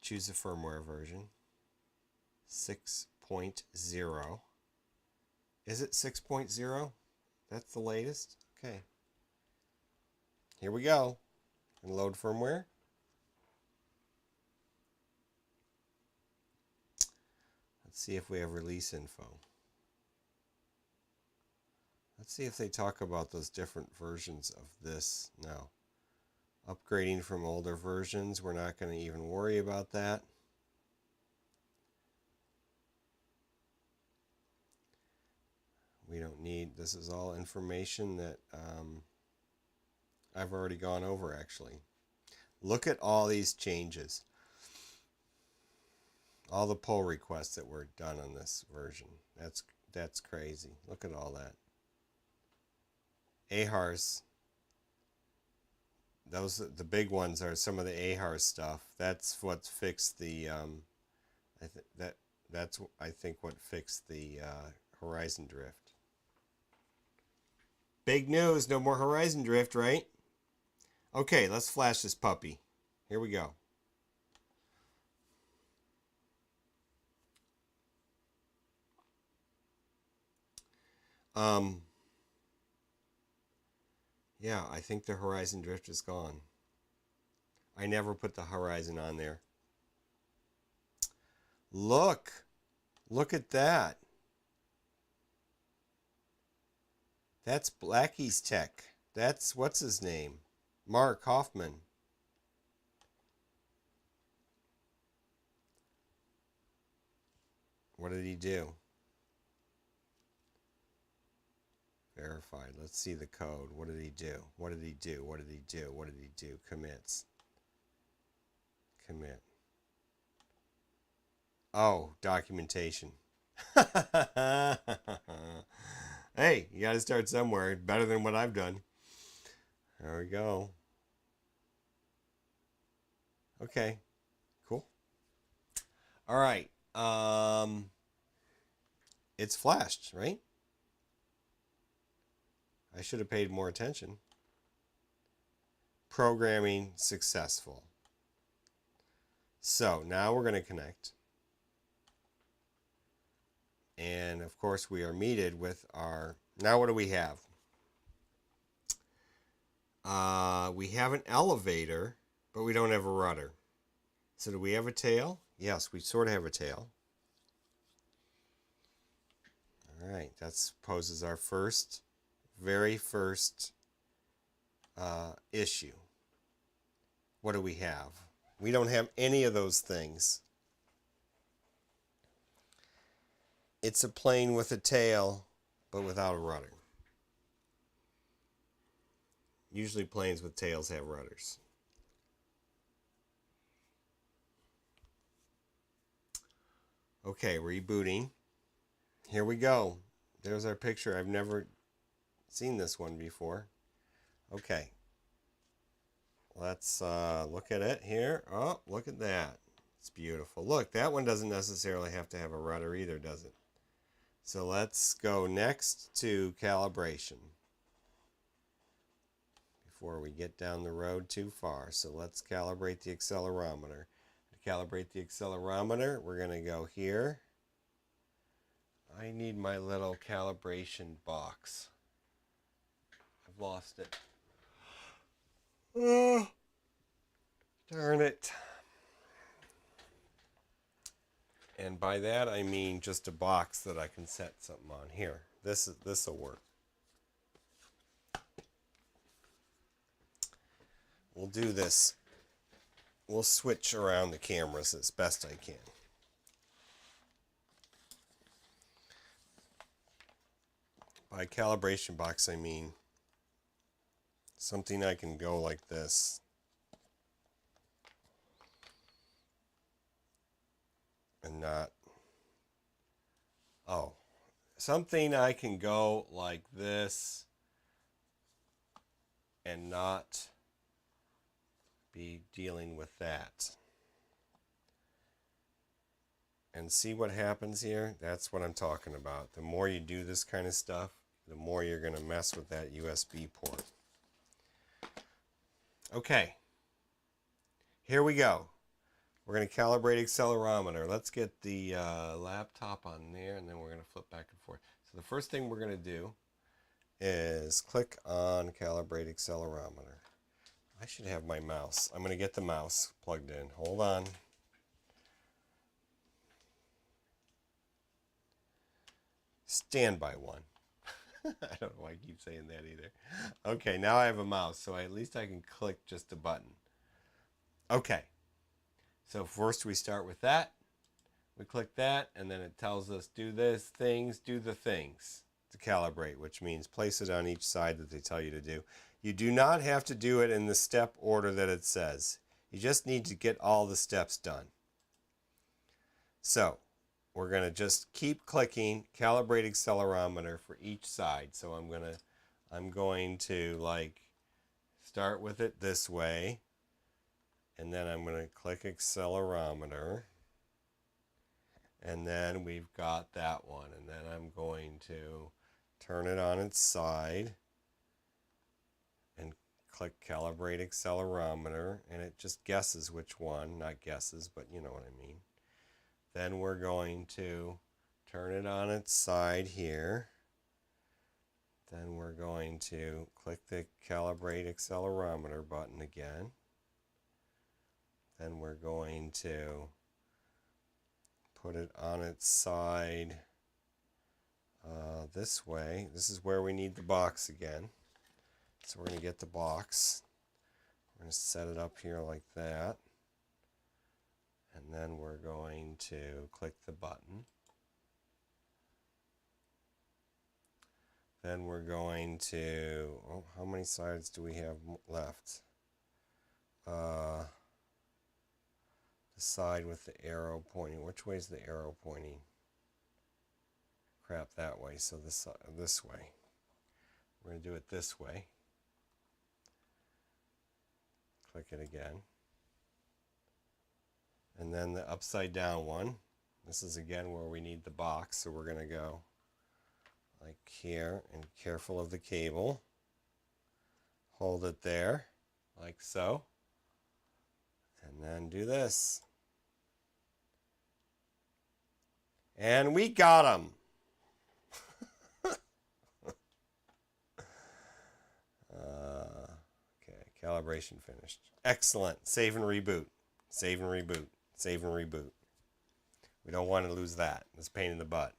Choose a firmware version. 6.0. Is it 6.0? That's the latest? Okay. Here we go. And load firmware. Let's see if we have release info. Let's see if they talk about those different versions of this. No. Upgrading from older versions. We're not going to even worry about that. We don't need, this is all information that I've already gone over actually. Look at all these changes. All the pull requests that were done on this version. That's crazy. Look at all that. AHRS. Those, the big ones are some of the AHRS stuff. That's what fixed the I think what fixed the horizon drift. Big news, no more horizon drift, right? Okay, let's flash this puppy. Here we go. Yeah, I think the horizon drift is gone. I never put the horizon on there. Look at that. That's Blackie's tech. That's, what's his name? Mark Hoffman. What did he do? Verified. Let's see the code. What did he do? What did he do? What did he do? What did he do? Commits. Commit. Oh, documentation. Hey, you got to start somewhere. Better than what I've done. There we go. Okay. Cool. All right. It's flashed, right? I should have paid more attention. Programming successful. So now we're going to connect. And of course we are meted with our, now what do we have? We have an elevator, but we don't have a rudder. So do we have a tail? Yes, we sort of have a tail. All right, that poses our very first issue. What do we have? We don't have any of those things. It's a plane with a tail, but without a rudder. Usually planes with tails have rudders. Okay, rebooting. Here we go. There's our picture. I've never seen this one before. Okay. Let's look at it here. Oh, look at that. It's beautiful. Look, that one doesn't necessarily have to have a rudder either, does it? So let's go next to calibration before we get down the road too far. So let's calibrate the accelerometer. To calibrate the accelerometer, we're going to go here. I need my little calibration box. I've lost it. Oh, darn it. And by that I mean just a box that I can set something on here. This will work. we'll do this. We'll switch around the cameras as best I can. By calibration box, I mean something I can go like this. And not, oh, something I can go like this and not be dealing with that. And see what happens here? That's what I'm talking about. The more you do this kind of stuff, the more you're going to mess with that USB port. Okay, here we go. We're going to calibrate accelerometer. Let's get the laptop on there, and then we're going to flip back and forth. So the first thing we're going to do is click on calibrate accelerometer. I should have my mouse. I'm going to get the mouse plugged in. Hold on. Standby one. I don't know why I keep saying that either. Okay, now I have a mouse, so at least I can click just a button. Okay. So first we start with that. We click that, and then it tells us do this, things, do the things to calibrate, which means place it on each side that they tell you to do. You do not have to do it in the step order that it says. You just need to get all the steps done. So we're going to just keep clicking calibrate accelerometer for each side. So I'm going to like start with it this way. And then I'm going to click accelerometer. And then we've got that one. And then I'm going to turn it on its side and click calibrate accelerometer. And it just guesses which one. Not guesses, but you know what I mean. Then we're going to turn it on its side here. Then we're going to click the calibrate accelerometer button again. Then we're going to put it on its side this way. This is where we need the box again. So we're going to get the box. We're going to set it up here like that. And then we're going to click the button. Then we're going to, oh, how many sides do we have left? The side with the arrow pointing. Which way is the arrow pointing? Crap, that way. So this way. We're going to do it this way. Click it again. And then the upside down one. This is again where we need the box. So we're going to go like here and careful of the cable. Hold it there like so. And then do this. And we got them. Okay, calibration finished. Excellent. Save and reboot. Save and reboot. Save and reboot. We don't want to lose that. It's a pain in the butt.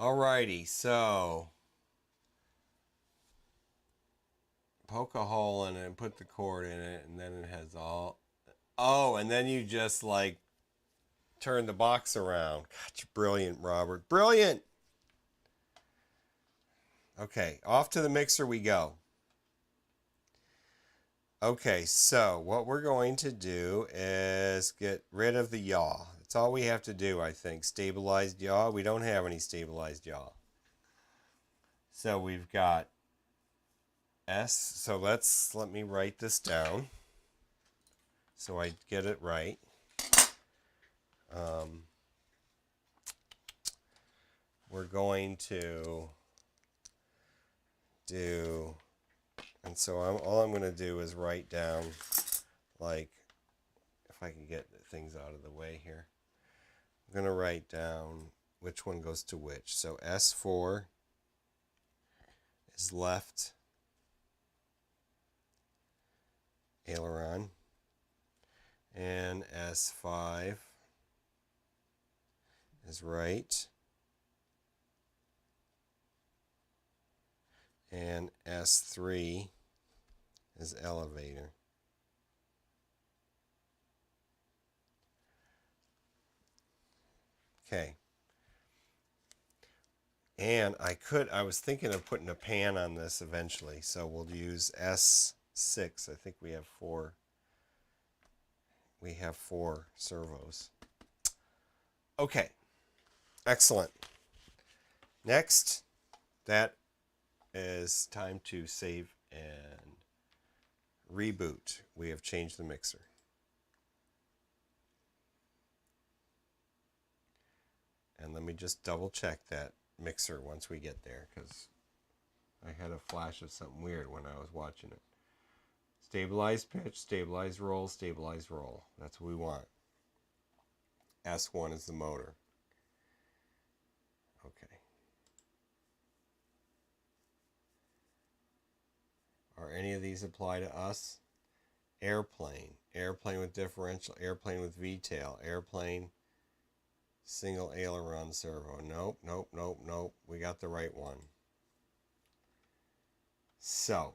Alrighty, so poke a hole in it and put the cord in it, and then it has all. Oh, and then you just like turn the box around. God, you're brilliant, Robert. Brilliant! Okay, off to the mixer we go. Okay, so what we're going to do is get rid of the yaw. That's all we have to do, I think. Stabilized yaw. We don't have any stabilized yaw. So we've got S. So let me write this down so I get it right. We're going to do, and so all I'm going to do is write down, like, if I can get things out of the way here. I'm going to write down which one goes to which. So S4 is left aileron, and S5 is right and S3 is elevator. Okay. And I was thinking of putting a pan on this eventually, so we'll use S6. I think we have four servos. Okay, excellent. Next, that is time to save and reboot. We have changed the mixer. And let me just double check that mixer once we get there, because I had a flash of something weird when I was watching it. Stabilize pitch, stabilize roll, stabilize roll. That's what we want. S1 is the motor. Okay. Are any of these apply to us? Airplane. Airplane with differential. Airplane with V-tail. Airplane single aileron servo. Nope, nope, nope, nope. We got the right one. So,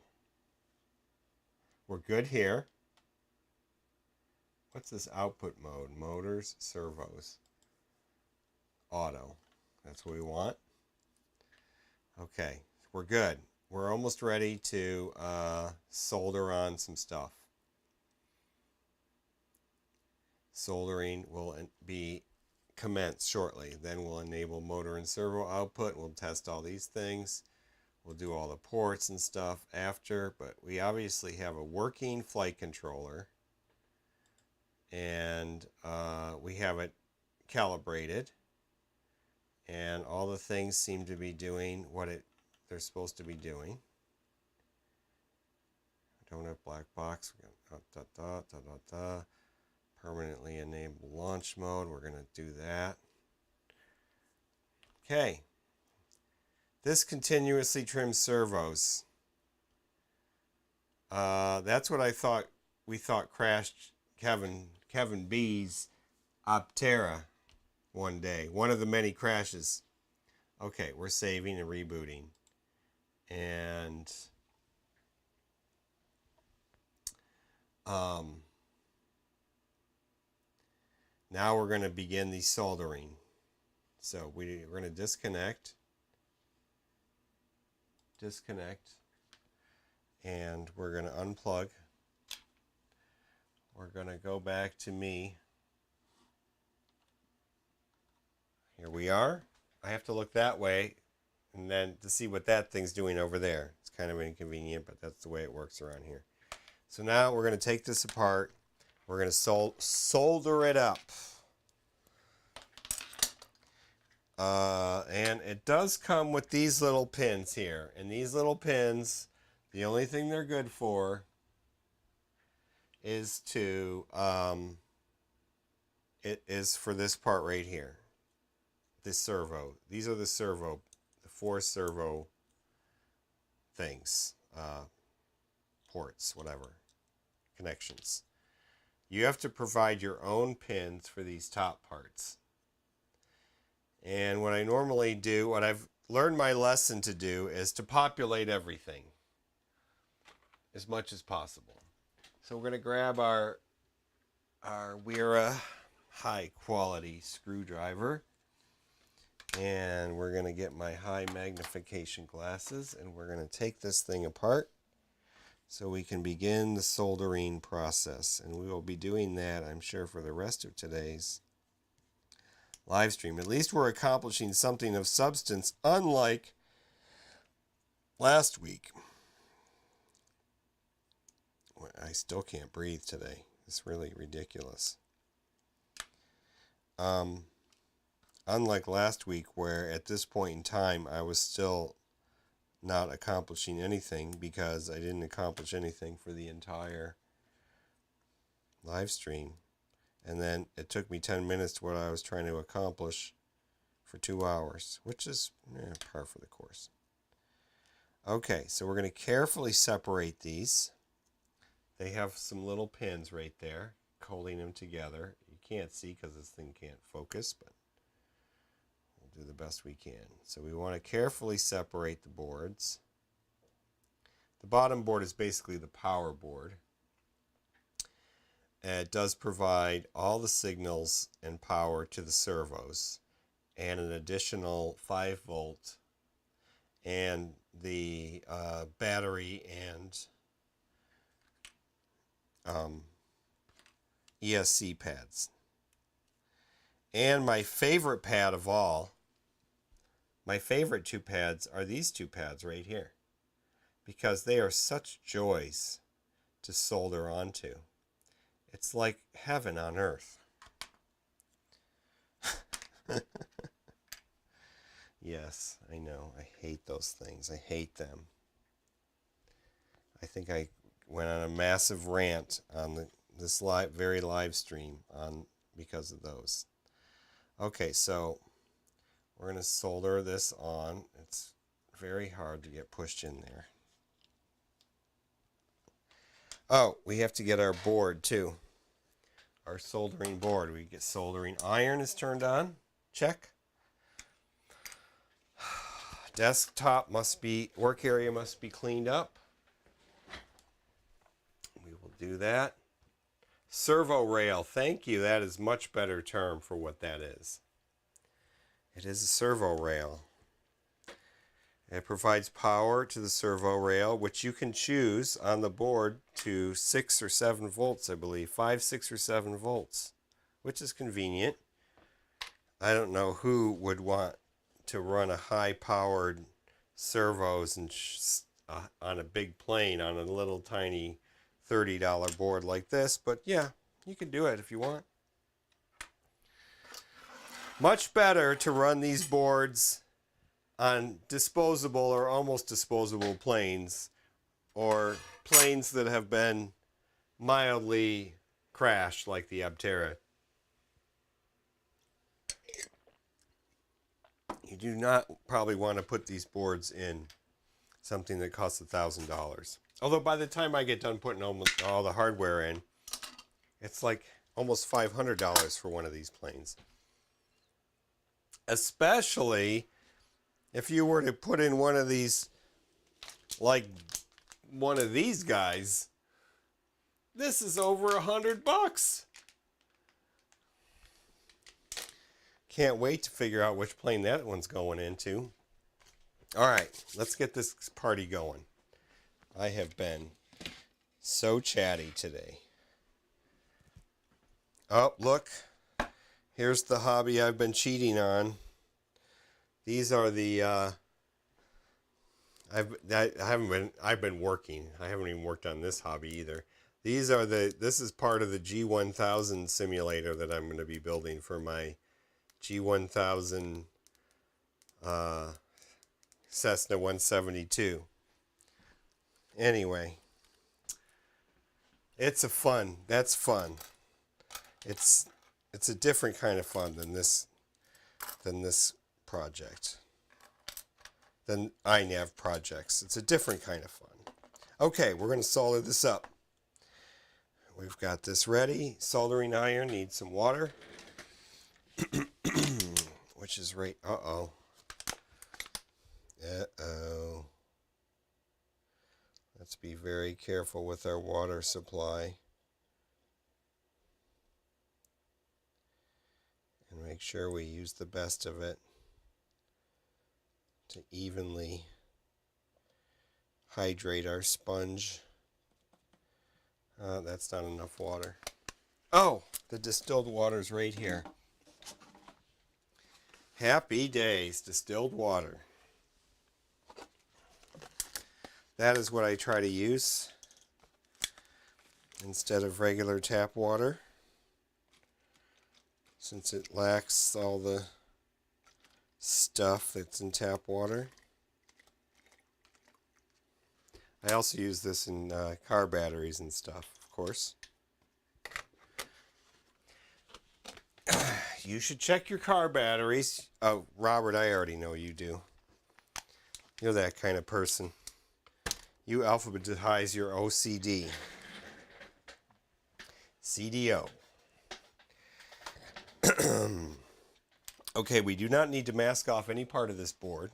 we're good here. What's this output mode? Motors, servos, auto. That's what we want. Okay, we're good. We're almost ready to solder on some stuff. Soldering will be commenced shortly. Then we'll enable motor and servo output. We'll test all these things. We'll do all the ports and stuff after, but we obviously have a working flight controller, and we have it calibrated, and all the things seem to be doing what they're supposed to be doing. Donut black box. We're going permanently enable launch mode. We're going to do that. Okay. This continuously trimmed servos. That's what we thought crashed Kevin B's Optera one day. One of the many crashes. Okay, we're saving and rebooting. And now we're going to begin the soldering. So we're going to disconnect, and we're going to unplug. We're going to go back to me. Here we are. I have to look that way and then to see what that thing's doing over there. It's kind of inconvenient, but that's the way it works around here. So now we're going to take this apart. We're going to solder it up. And it does come with these little pins here. And these little pins, the only thing they're good for is to, it is for this part right here. This servo. These are the four servo things. Ports, whatever. Connections. You have to provide your own pins for these top parts. And what I normally do, what I've learned my lesson to do, is to populate everything as much as possible. So we're going to grab our Wera high quality screwdriver, and we're going to get my high magnification glasses, and we're going to take this thing apart so we can begin the soldering process. And we will be doing that, I'm sure, for the rest of today's live stream. At least we're accomplishing something of substance, unlike last week. I still can't breathe today. It's really ridiculous. Unlike last week, where at this point in time I was still not accomplishing anything because I didn't accomplish anything for the entire live stream. And then it took me 10 minutes to what I was trying to accomplish for 2 hours, which is par for the course. Okay, so we're going to carefully separate these. They have some little pins right there holding them together. You can't see because this thing can't focus, but we'll do the best we can. So we want to carefully separate the boards. The bottom board is basically the power board. And it does provide all the signals and power to the servos and an additional 5 volt and the battery and ESC pads. And my favorite pad of all, my favorite 2 pads are these 2 pads right here, because they are such joys to solder onto. It's like heaven on earth. Yes, I know. I hate those things. I hate them. I think I went on a massive rant on this very live stream because of those. Okay, so we're going to solder this on. It's very hard to get pushed in there. Oh, we have to get our board too. Our soldering board. We get soldering iron is turned on. Check. Desktop work area must be cleaned up. We will do that. Servo rail, thank you. That is a much better term for what that is. It is a servo rail. It provides power to the servo rail, which you can choose on the board to 6 or 7 volts, I believe. 5, 6, or 7 volts, which is convenient. I don't know who would want to run a high-powered servos and on a big plane on a little tiny $30 board like this, but yeah, you can do it if you want. Much better to run these boards on disposable or almost disposable planes, or planes that have been mildly crashed like the Aptera. You do not probably want to put these boards in something that costs $1,000. Although by the time I get done putting all the hardware in, it's like almost $500 for one of these planes. Especially if you were to put in one of these, like one of these guys, this is over $100. Can't wait to figure out which plane that one's going into. All right, let's get this party going. I have been so chatty today. Oh, look. Here's the hobby I've been cheating on. These are the I've been working. I haven't even worked on this hobby either. This is part of the G1000 simulator that I'm going to be building for my G1000 Cessna 172. Anyway, that's fun. It's a different kind of fun than this project, than INAV projects. It's a different kind of fun. Okay, we're going to solder this up. We've got this ready. Soldering iron needs some water, which is right. Uh-oh. Let's be very careful with our water supply. And make sure we use the best of it to evenly hydrate our sponge. That's not enough water. Oh, the distilled water's right here. Happy days, distilled water. That is what I try to use instead of regular tap water, since it lacks all the stuff that's in tap water. I also use this in car batteries and stuff, of course. You should check your car batteries. Oh, Robert, I already know you do. You're that kind of person. You alphabetize your OCD. CDO. Okay, we do not need to mask off any part of this board,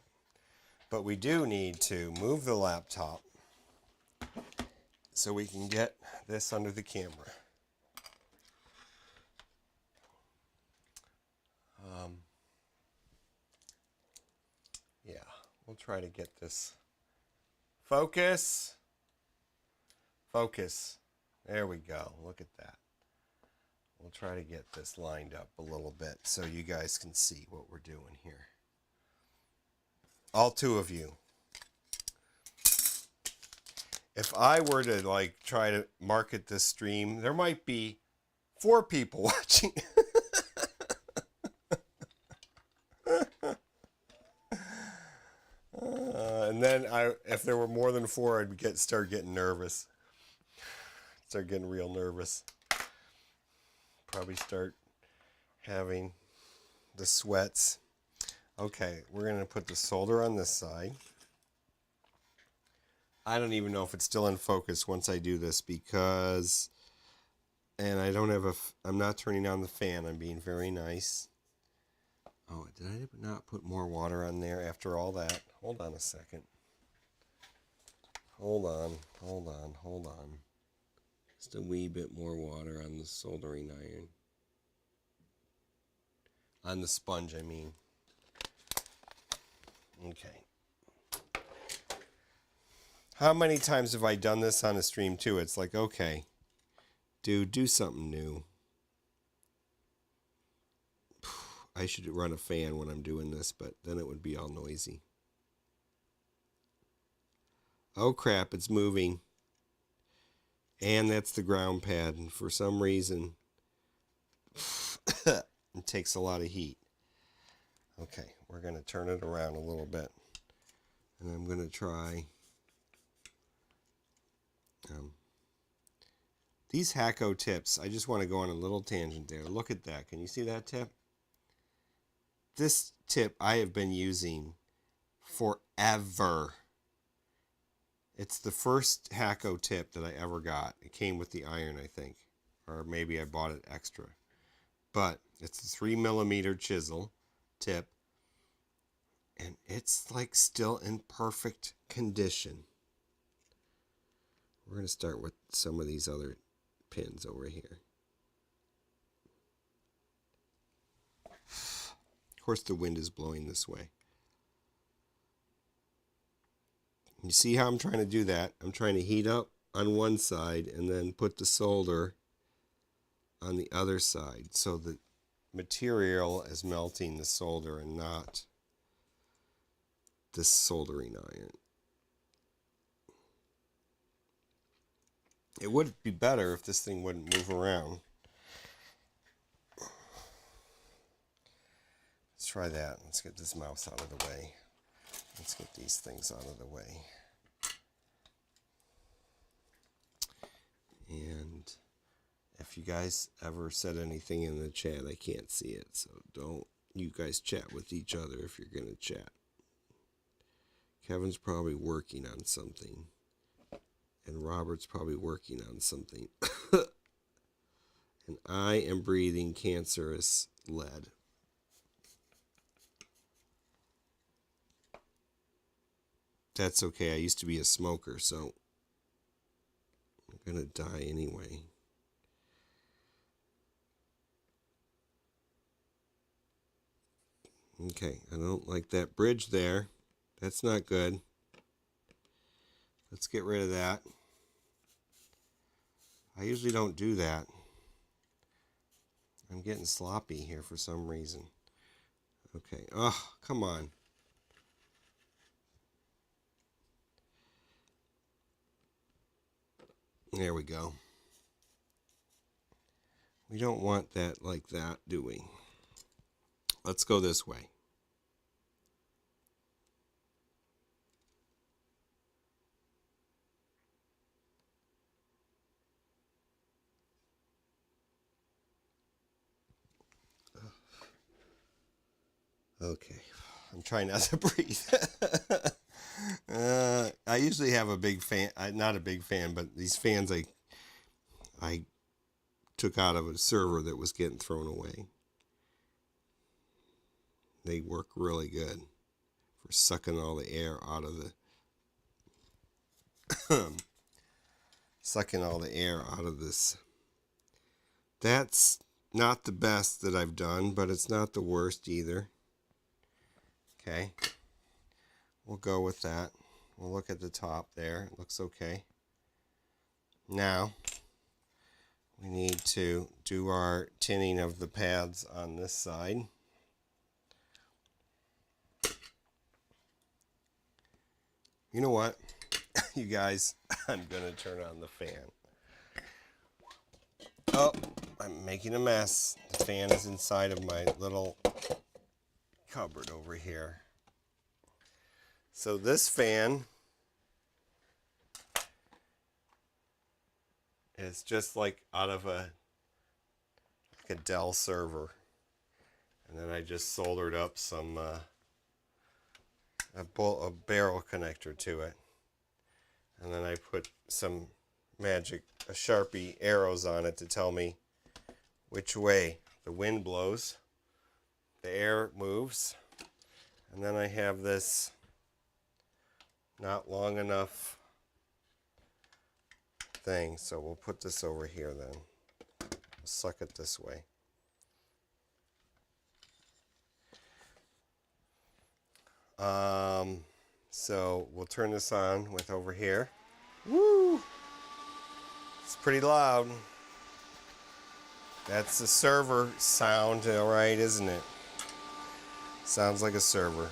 but we do need to move the laptop so we can get this under the camera. Yeah, we'll try to get this. Focus. Focus. There we go. Look at that. We'll try to get this lined up a little bit so you guys can see what we're doing here. All two of you. If I were to like try to market this stream, there might be 4 people watching. And then if there were more than 4, I'd start getting nervous. Start getting real nervous. Probably start having the sweats. Okay, we're going to put the solder on this side. I don't even know if it's still in focus once I do this because, and I don't have I'm not turning on the fan. I'm being very nice. Oh, did I not put more water on there after all that? Hold on a second. Hold on. Just a wee bit more water on the soldering iron. On the sponge, I mean. Okay. How many times have I done this on a stream too? It's like, okay, dude, do something new. I should run a fan when I'm doing this, but then it would be all noisy. Oh crap, it's moving. And that's the ground pad. And for some reason, it takes a lot of heat. Okay, we're going to turn it around a little bit. And I'm going to try these Hacko tips. I just want to go on a little tangent there. Look at that. Can you see that tip? This tip I have been using forever. It's the first Hacko tip that I ever got. It came with the iron, I think. Or maybe I bought it extra. But it's a 3mm chisel tip. And it's like still in perfect condition. We're going to start with some of these other pins over here. Of course, the wind is blowing this way. You see how I'm trying to do that? I'm trying to heat up on one side and then put the solder on the other side so the material is melting the solder and not this soldering iron. It would be better if this thing wouldn't move around. Let's try that. Let's get this mouse out of the way. Let's get these things out of the way. And if you guys ever said anything in the chat, I can't see it. So don't you guys chat with each other if you're going to chat. Kevin's probably working on something. And Robert's probably working on something. And I am breathing cancerous lead. That's okay. I used to be a smoker, so I'm going to die anyway. Okay, I don't like that bridge there. That's not good. Let's get rid of that. I usually don't do that. I'm getting sloppy here for some reason. Okay. Oh, come on. There we go. We don't want that like that, do we? Let's go this way. Okay, I'm trying not to breathe. I usually have a big fan, not a big fan, but these fans I took out of a server that was getting thrown away. They work really good for sucking all the air out of the sucking all the air out of this. That's not the best that I've done, but it's not the worst either. Okay, we'll go with that. We'll look at the top there. It looks okay. Now, we need to do our tinning of the pads on this side. You know what, you guys, I'm going to turn on the fan. Oh, I'm making a mess. The fan is inside of my little cupboard over here. So this fan is just like out of a Dell server. And then I just soldered up some a barrel connector to it. And then I put some magic Sharpie arrows on it to tell me which way the wind blows, the air moves, and then I have this not long enough thing, so we'll put this over here then. Suck it this way. So we'll turn this on with over here. Woo! It's pretty loud. That's the server sound, all right, isn't it? Sounds like a server.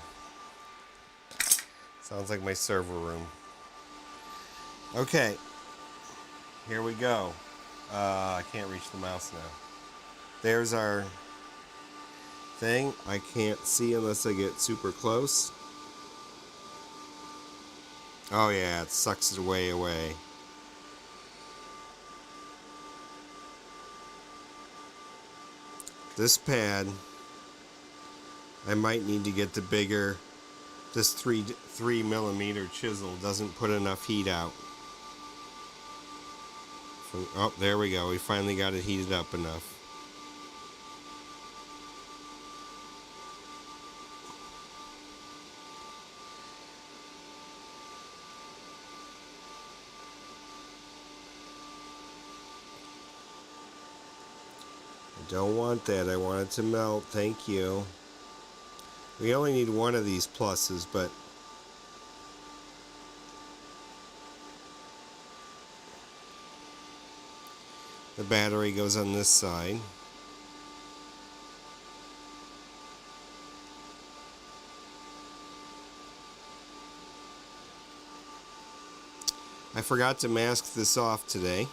Sounds like my server room. Okay, here we go. I can't reach the mouse now. There's our thing. I can't see unless I get super close. Oh yeah, it sucks it way away. This pad, I might need to get the bigger. This 3mm chisel doesn't put enough heat out. Oh, there we go. We finally got it heated up enough. I don't want that. I want it to melt. Thank you. We only need one of these pluses, but the battery goes on this side. I forgot to mask this off today.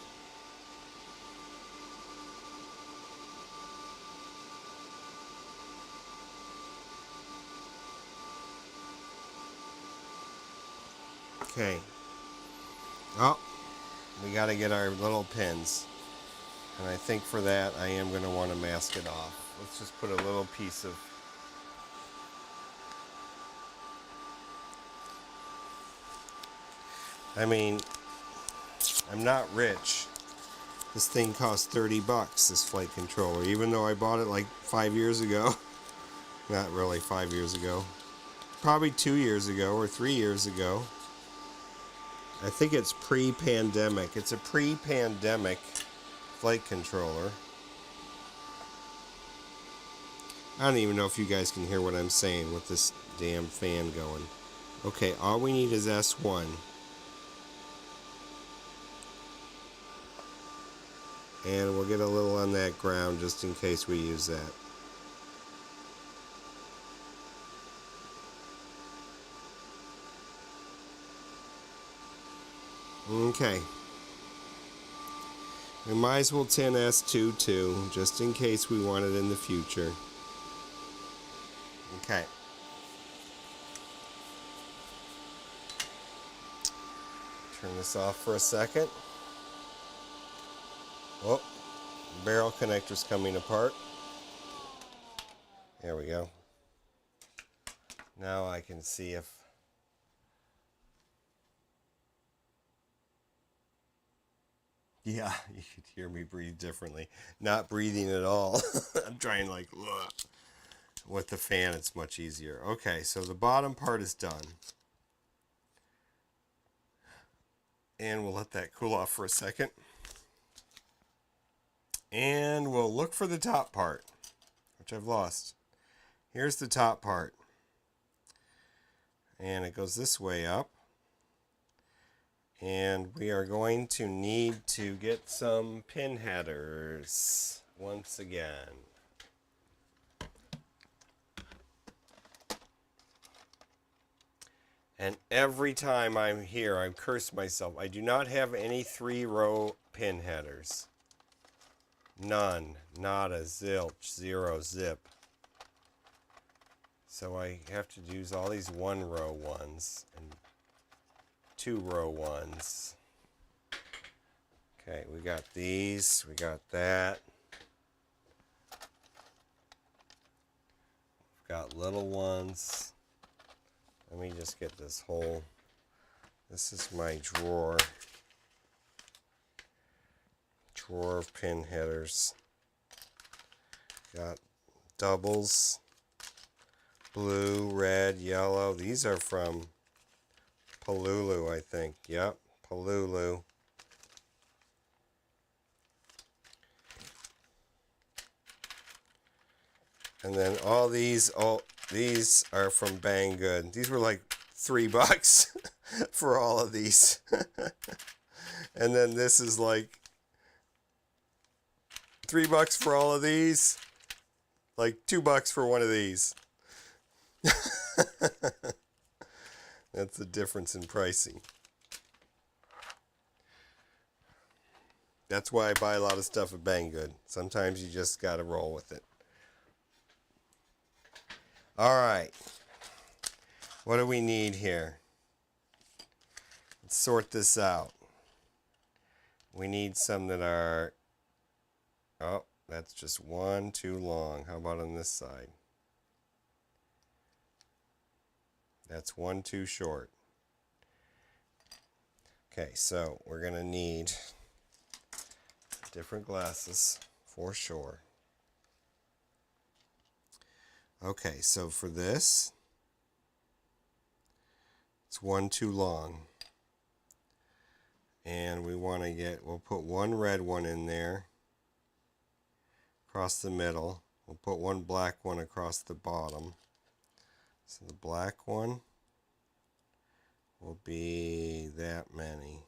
Okay. Oh, we got to get our little pins. And I think for that, I am going to want to mask it off. Let's just put a little piece of... I mean, I'm not rich. This thing costs 30 bucks, this flight controller, even though I bought it like 5 years ago. Not really 5 years ago. Probably 2 years ago or 3 years ago. I think it's pre-pandemic. It's a pre-pandemic flight controller. I don't even know if you guys can hear what I'm saying with this damn fan going. Okay, all we need is S1. And we'll get a little on that ground just in case we use that. Okay. We might as well tin S2 too, just in case we want it in the future. Okay. Turn this off for a second. Oh, barrel connector's coming apart. There we go. Now I can see if... Yeah, you could hear me breathe differently. Not breathing at all. I'm trying like, ugh. With the fan, it's much easier. Okay, so the bottom part is done. And we'll let that cool off for a second. And we'll look for the top part, which I've lost. Here's the top part. And it goes this way up. And we are going to need to get some pin headers once again. And every time I'm here, I curse myself. I do not have any 3-row pin headers. None. Nada. Zilch. Zero. Zip. So I have to use all these 1-row ones and 2-row ones. Okay, we got these. We got that. We've got little ones. Let me just get this whole, this is my drawer of pin headers. Got doubles, blue, red, yellow. These are from Palulu, I think. Yep, Palulu. And then all these are from Banggood. These were like $3 for all of these. And then this is like $3 for all of these. Like $2 for one of these. That's the difference in pricing. That's why I buy a lot of stuff at Banggood. Sometimes you just gotta roll with it. All right, what do we need here? Let's sort this out. We need some that are, oh, that's just one too long. How about on this side? That's one too short. Okay, so we're gonna need different glasses for sure. Okay, so for this, it's one too long. And we want to get, we'll put one red one in there across the middle. We'll put one black one across the bottom. So the black one will be that many.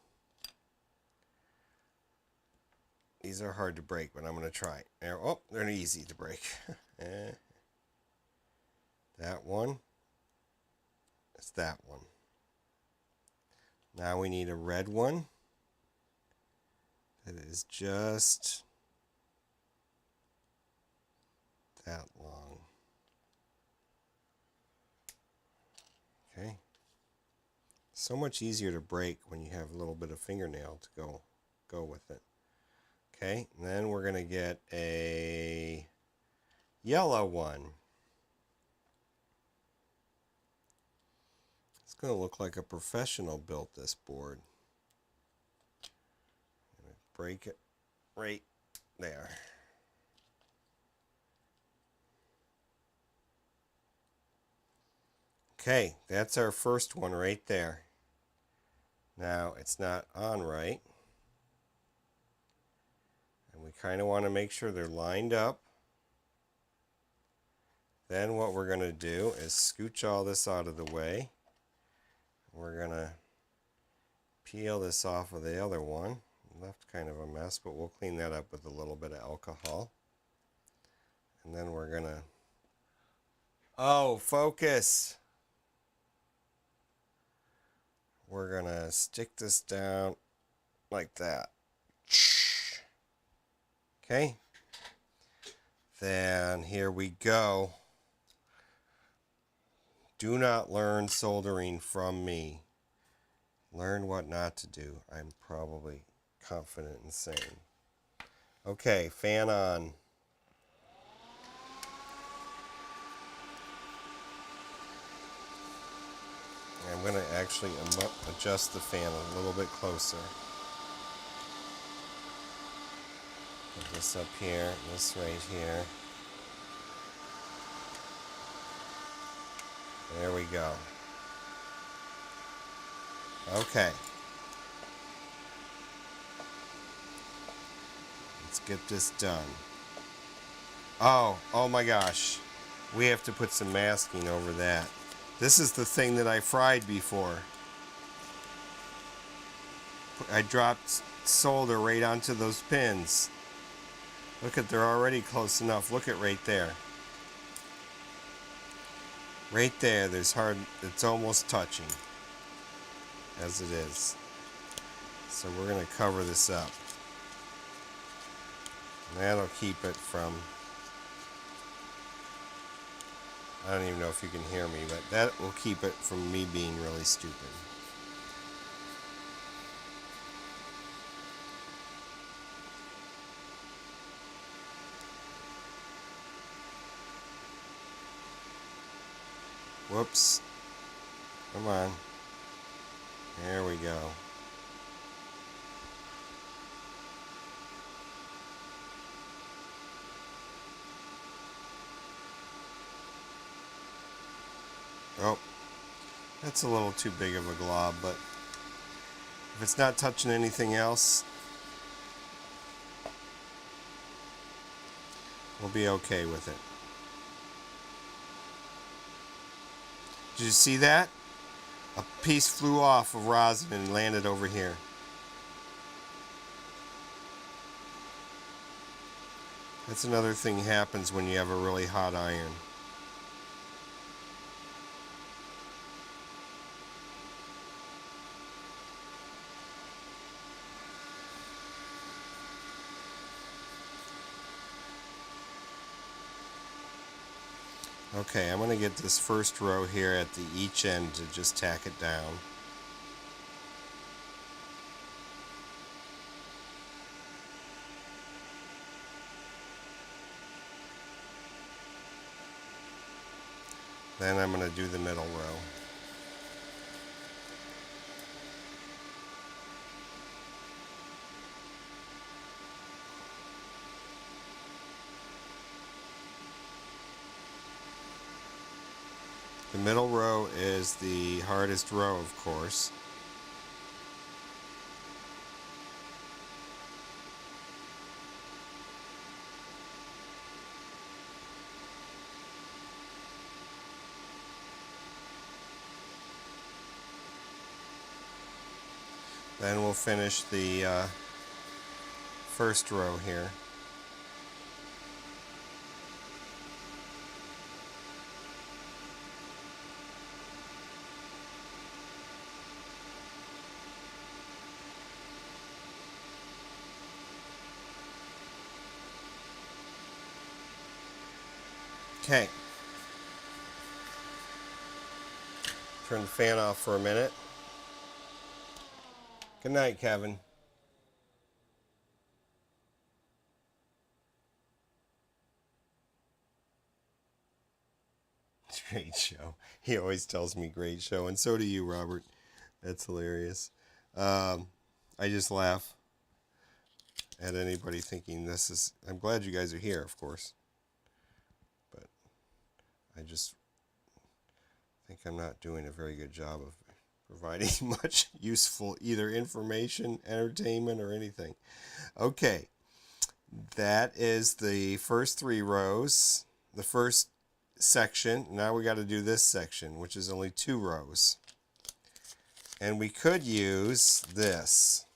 These are hard to break, but I'm going to try. Oh, they're easy to break. That one. It's that one. Now we need a red one that is just that long. Okay. So much easier to break when you have a little bit of fingernail to go with it. Okay, and then we're going to get a yellow one. It's going to look like a professional built this board. I'm going to break it right there. Okay, that's our first one right there. Now, it's not on right. And we kind of want to make sure they're lined up. Then what we're going to do is scooch all this out of the way. We're going to peel this off of the other one. Left kind of a mess, but we'll clean that up with a little bit of alcohol. And then we're going to... Oh, focus! We're going to stick this down like that. Okay? Then here we go. Do not learn soldering from me. Learn what not to do. I'm probably confident in saying. Okay, fan on. I'm going to actually adjust the fan a little bit closer. Put this up here, this right here. There we go. Okay. Let's get this done. Oh my gosh. We have to put some masking over that. This is the thing that I fried before. I dropped solder right onto those pins. Look at, they're already close enough. Look at right there. Right there, it's almost touching as it is. So we're going to cover this up. And that'll keep it from, I don't even know if you can hear me, but that will keep it from me being really stupid. Whoops. Come on. There we go. Oh, that's a little too big of a glob, but if it's not touching anything else, we'll be okay with it. Did you see that? A piece flew off of rosin and landed over here. That's another thing that happens when you have a really hot iron. Okay, I'm going to get this first row here at the each end to just tack it down. Then I'm going to do the middle row. The middle row is the hardest row, of course. Then we'll finish the first row here. Okay. Turn the fan off for a minute. Good night, Kevin. Great show. He always tells me great show, and so do you, Robert. That's hilarious. I just laugh at anybody thinking this is... I'm glad you guys are here, of course. But I just think I'm not doing a very good job of providing much useful either information, entertainment, or anything. Okay. That is the first 3 rows. The first section. Now we got to do this section, which is only 2 rows. And we could use this.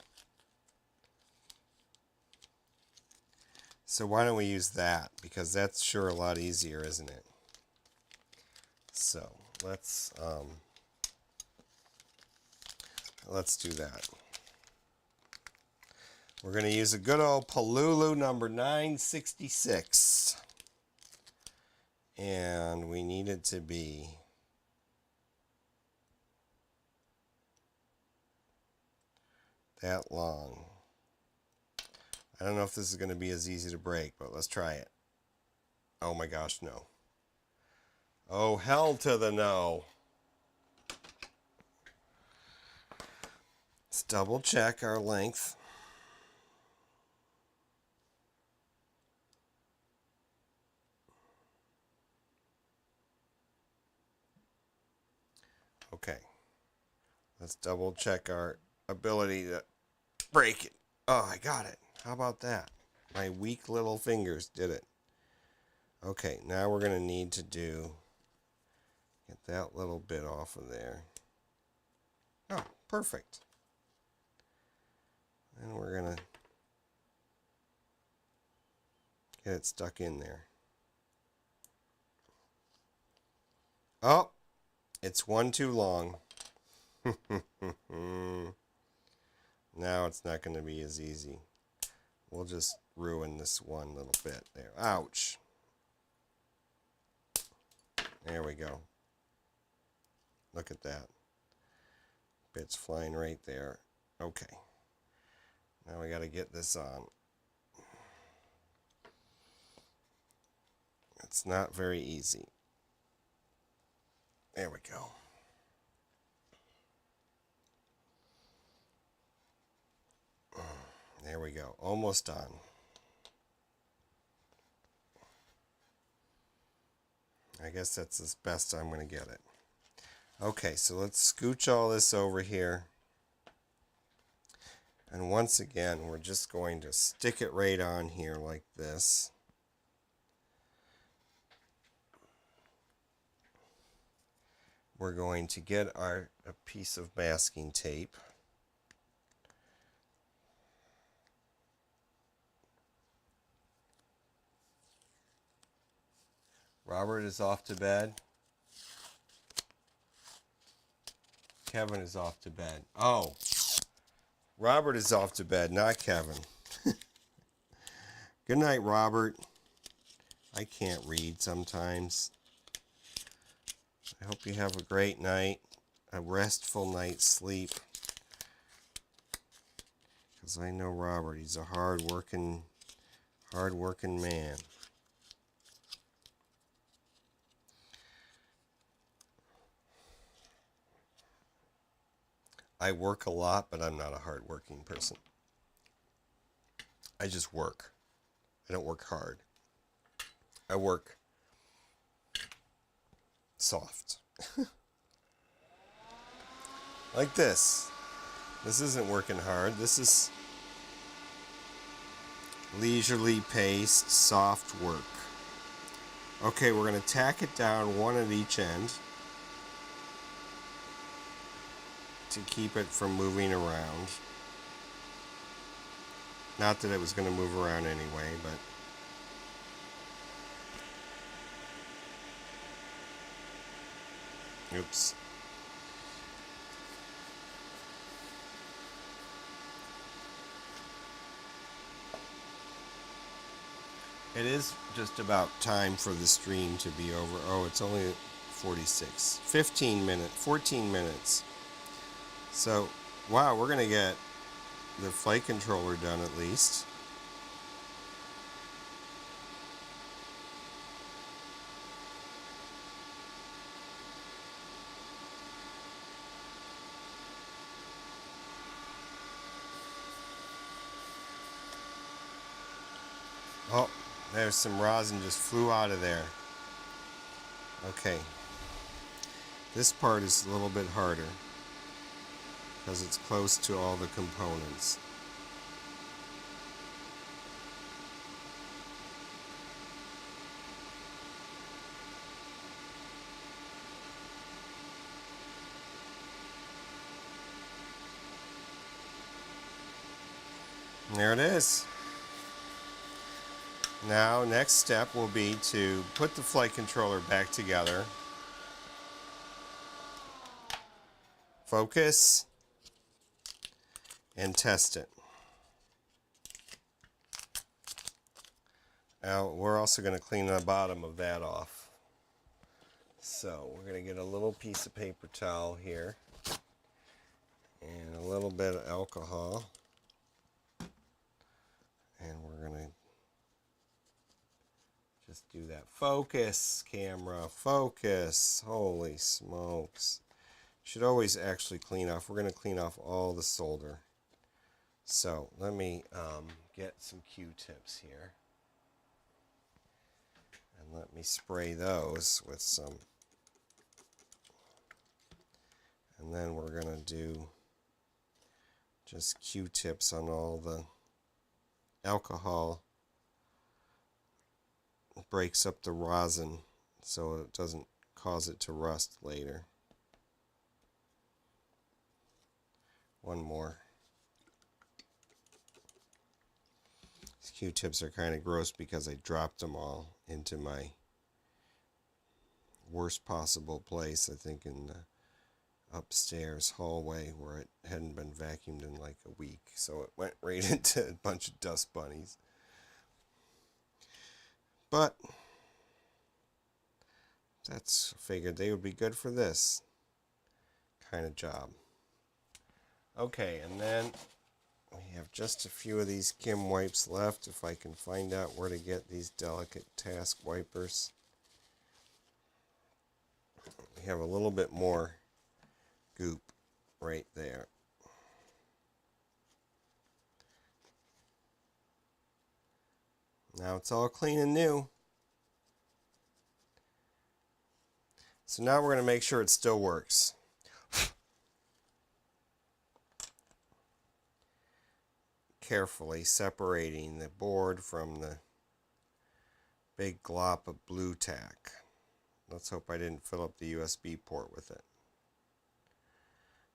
So why don't we use that? Because that's sure a lot easier, isn't it? So let's do that. We're going to use a good old Palulu number 966. And we need it to be that long. I don't know if this is going to be as easy to break, but let's try it. Oh my gosh, no. Oh, hell to the no. Let's double check our length. Okay. Let's double check our ability to break it. Oh, I got it. How about that? My weak little fingers did it. Okay, now we're going to need to get that little bit off of there. Oh, perfect. And we're going to get it stuck in there. Oh, it's one too long. Now it's not going to be as easy. We'll just ruin this one little bit there. Ouch. There we go. Look at that. Bits flying right there. Okay. Now we got to get this on. It's not very easy. There we go. There we go. Almost done. I guess that's as best I'm going to get it. Okay, so let's scooch all this over here. And once again, we're just going to stick it right on here like this. We're going to get a piece of masking tape. Robert is off to bed. Kevin is off to bed. Oh, Robert is off to bed, not Kevin. Good night, Robert. I can't read sometimes. I hope you have a great night, a restful night's sleep. Because I know Robert, he's a hard-working man. I work a lot, but I'm not a hard-working person. I just work. I don't work hard. I work soft. Like this. This isn't working hard. This is leisurely paced, soft work. Okay, we're going to tack it down one at each end to keep it from moving around. Not that it was going to move around anyway, but oops. It is just about time for the stream to be over. Oh, it's only 46. 14 minutes. So, wow, we're going to get the flight controller done at least. Oh, there's some rosin just flew out of there. Okay. This part is a little bit harder because it's close to all the components. There it is. Now, next step will be to put the flight controller back together. Focus. And test it. Now, we're also going to clean the bottom of that off. So, we're going to get a little piece of paper towel here. And a little bit of alcohol. And we're going to just do that. Focus, camera, focus. Holy smokes. Should always actually clean off. We're going to clean off all the solder. So let me get some Q-tips here. And let me spray those with some. And then we're going to do just Q-tips on all the alcohol breaks up the rosin so it doesn't cause it to rust later. One more. These Q-tips are kind of gross because I dropped them all into my worst possible place, I think in the upstairs hallway where it hadn't been vacuumed in like a week. So it went right into a bunch of dust bunnies. But that's figured they would be good for this kind of job. Okay, and then we have just a few of these Kim wipes left if I can find out where to get these delicate task wipers. We have a little bit more goop right there. Now it's all clean and new. So now we're going to make sure it still works. Carefully separating the board from the big glop of blue tack. Let's hope I didn't fill up the USB port with it.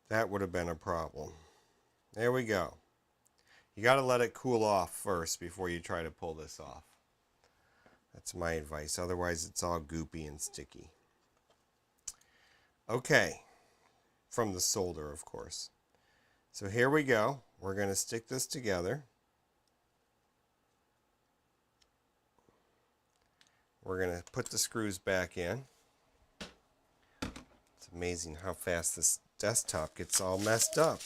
That would have been a problem. There we go. You got to let it cool off first before you try to pull this off. That's my advice. Otherwise it's all goopy and sticky. Okay. From the solder, of course. So here we go. We're going to stick this together. We're going to put the screws back in. It's amazing how fast this desktop gets all messed up.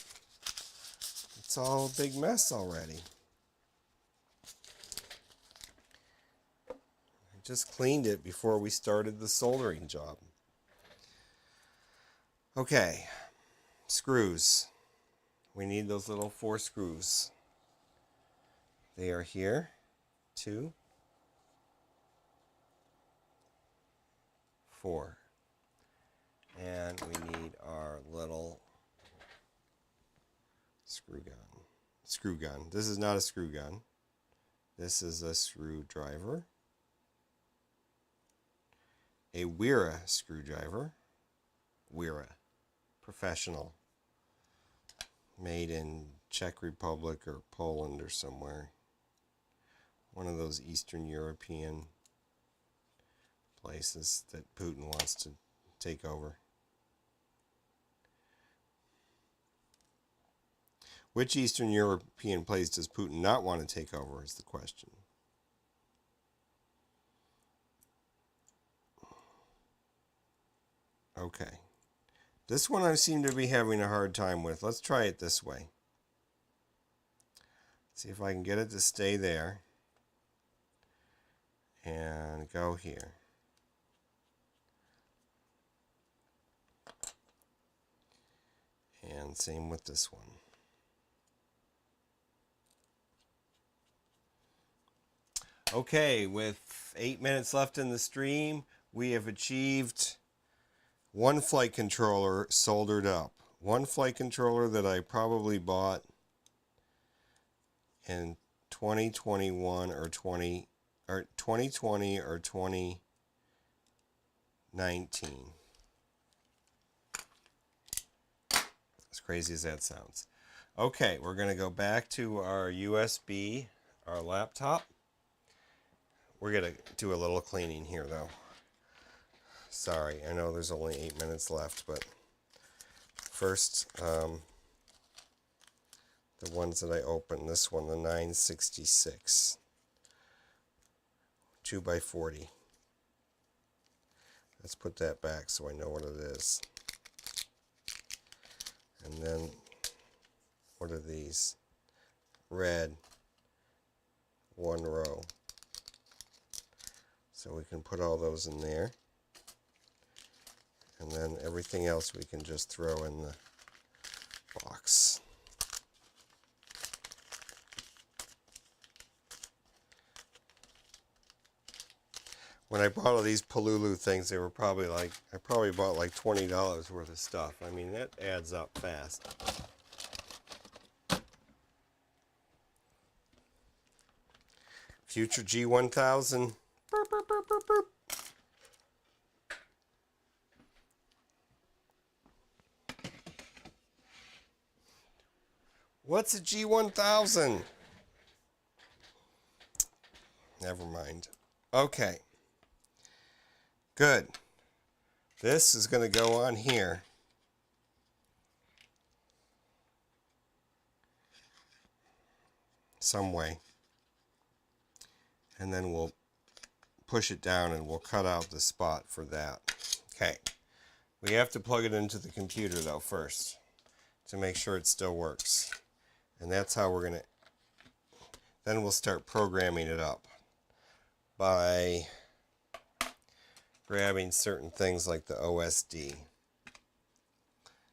It's all a big mess already. I just cleaned it before we started the soldering job. Okay, screws. We need those little 4 screws. They are here. 2, 4. And we need our little screw gun. This is not a screw gun. This is a screwdriver. A Wera screwdriver. Wera. Professional. Made in Czech Republic or Poland or somewhere. One of those Eastern European places that Putin wants to take over. Which Eastern European place does Putin not want to take over is the question. Okay. This one I seem to be having a hard time with. Let's try it this way. See if I can get it to stay there. And go here. And same with this one. Okay, with 8 minutes left in the stream, we have achieved one flight controller soldered up. One flight controller that I probably bought in 2021 or 2020 or 2019. As crazy as that sounds. Okay, we're going to go back to our USB, our laptop. We're going to do a little cleaning here though. Sorry, I know there's only 8 minutes left, but first, the ones that I opened, this one, the 966, 2x40. Let's put that back so I know what it is. And then, what are these? Red, 1 row. So we can put all those in there. And then everything else we can just throw in the box. When I bought all these Polulu things, they were probably like, I probably bought like $20 worth of stuff. I mean, that adds up fast. Future G1000. Burp, What's a G1000? Never mind. Okay. Good. This is going to go on here. Some way. And then we'll push it down and we'll cut out the spot for that. Okay. We have to plug it into the computer though first to make sure it still works. And that's how we're going to, then we'll start programming it up by grabbing certain things like the OSD.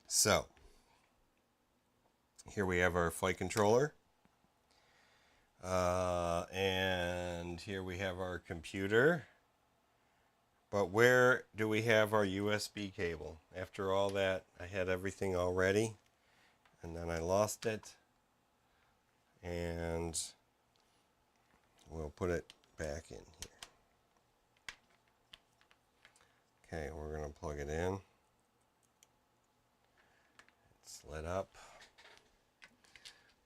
So, here we have our flight controller. And here we have our computer. But where do we have our USB cable? After all that, I had everything all ready. And then I lost it. And we'll put it back in here. Okay, we're going to plug it in. It's lit up.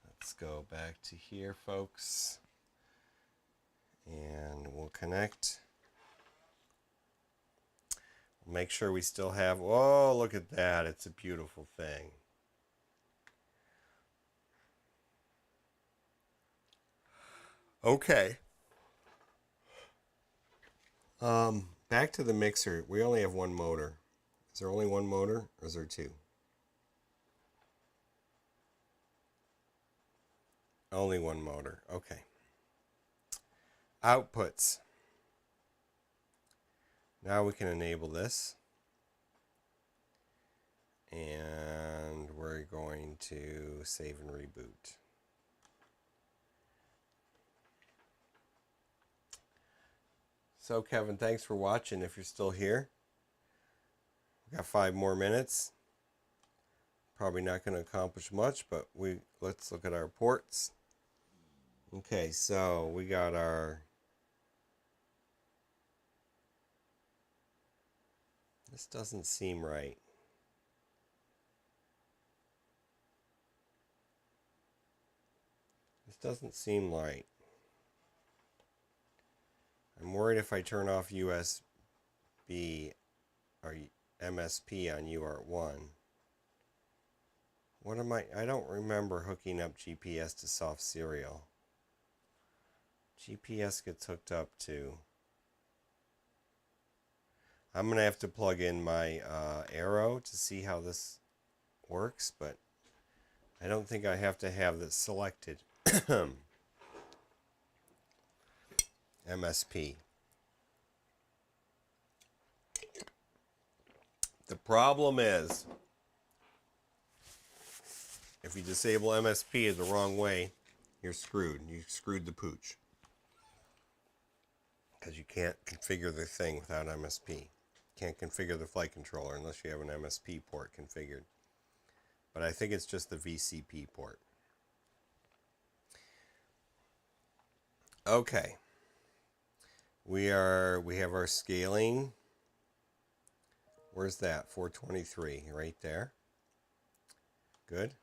Let's go back to here, folks. And we'll connect. Make sure we still have, oh, look at that. It's a beautiful thing. Okay. Back to the mixer. We only have one motor. Is there only one motor or is there two? Only one motor. Okay. Outputs. Now we can enable this. And we're going to save and reboot. So Kevin, thanks for watching if you're still here. We got 5 more minutes. Probably not going to accomplish much, but let's look at our ports. Okay, so we got our, this doesn't seem right. This doesn't seem right. I'm worried if I turn off USB or MSP on UART1. What am I don't remember hooking up GPS to soft serial. GPS gets hooked up to, I'm going to have to plug in my arrow to see how this works, but I don't think I have to have this selected. MSP. The problem is, if you disable MSP the wrong way, you're screwed. You screwed the pooch. Because you can't configure the thing without MSP. Can't configure the flight controller unless you have an MSP port configured. But I think it's just the VCP port. Okay. We have our scaling. Where's that? 423, right there. Good.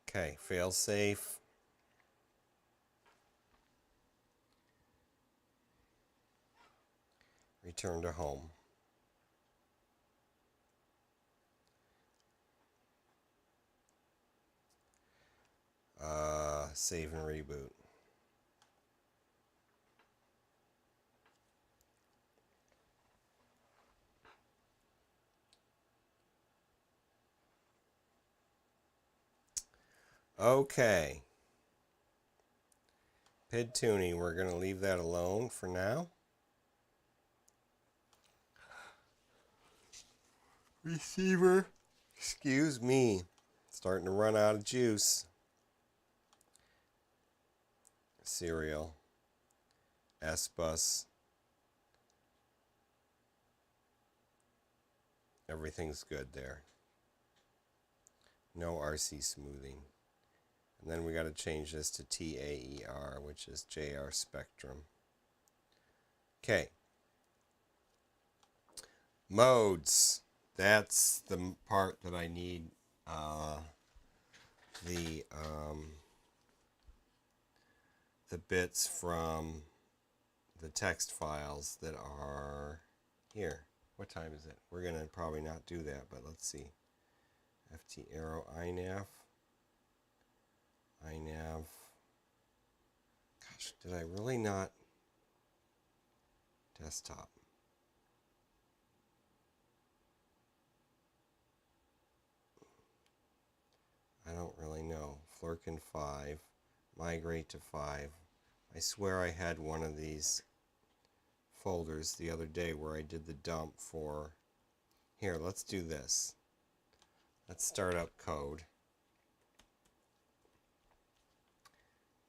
Okay, fail safe. Return to home. Save and reboot. Okay. PID tuning, we're going to leave that alone for now. Receiver, excuse me, starting to run out of juice. Serial, S-bus. Everything's good there. No RC smoothing. And then we got to change this to TAER, which is JR spectrum. Okay. Modes. That's the part that I need the bits from the text files that are here. What time is it? We're going to probably not do that, but let's see. FT arrow INAV. INAV. Gosh, did I really not? Desktop. I don't really know. Flurkin 5. Migrate to 5. I swear I had one of these folders the other day where I did the dump for... Here, let's do this. Let's start up code.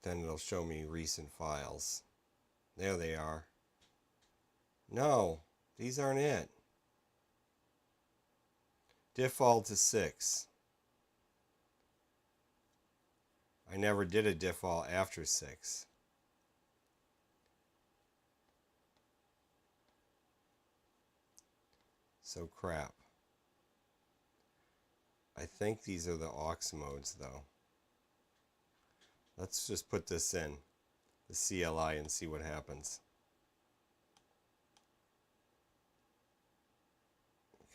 Then it'll show me recent files. There they are. No, these aren't it. Default to 6. I never did a default after 6. So crap. I think these are the aux modes though. Let's just put this in the CLI and see what happens.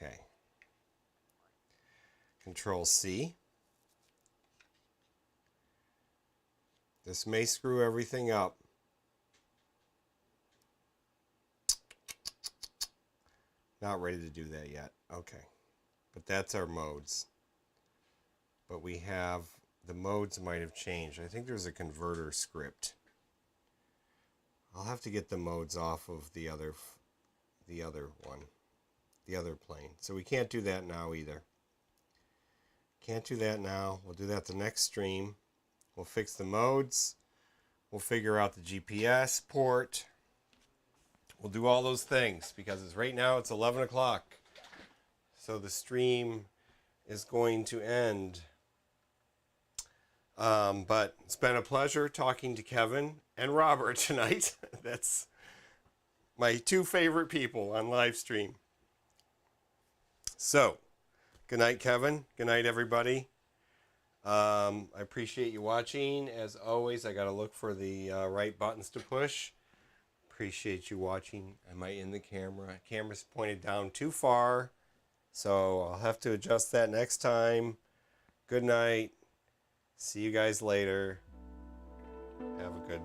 Okay. Control C. This may screw everything up. Not ready to do that yet. Okay. But that's our modes. But we have, the modes might have changed. I think there's a converter script. I'll have to get the modes off of the other one, the other plane. So we can't do that now either. Can't do that now. We'll do that the next stream. We'll fix the modes. We'll figure out the GPS port. We'll do all those things because right now it's 11 o'clock. So the stream is going to end. But it's been a pleasure talking to Kevin and Robert tonight. That's my two favorite people on Livestream. So, good night, Kevin. Good night, everybody. I appreciate you watching. As always, I got to look for the right buttons to push. Appreciate you watching. Am I in the camera? Camera's pointed down too far, so I'll have to adjust that next time. Good night. See you guys later. Have a good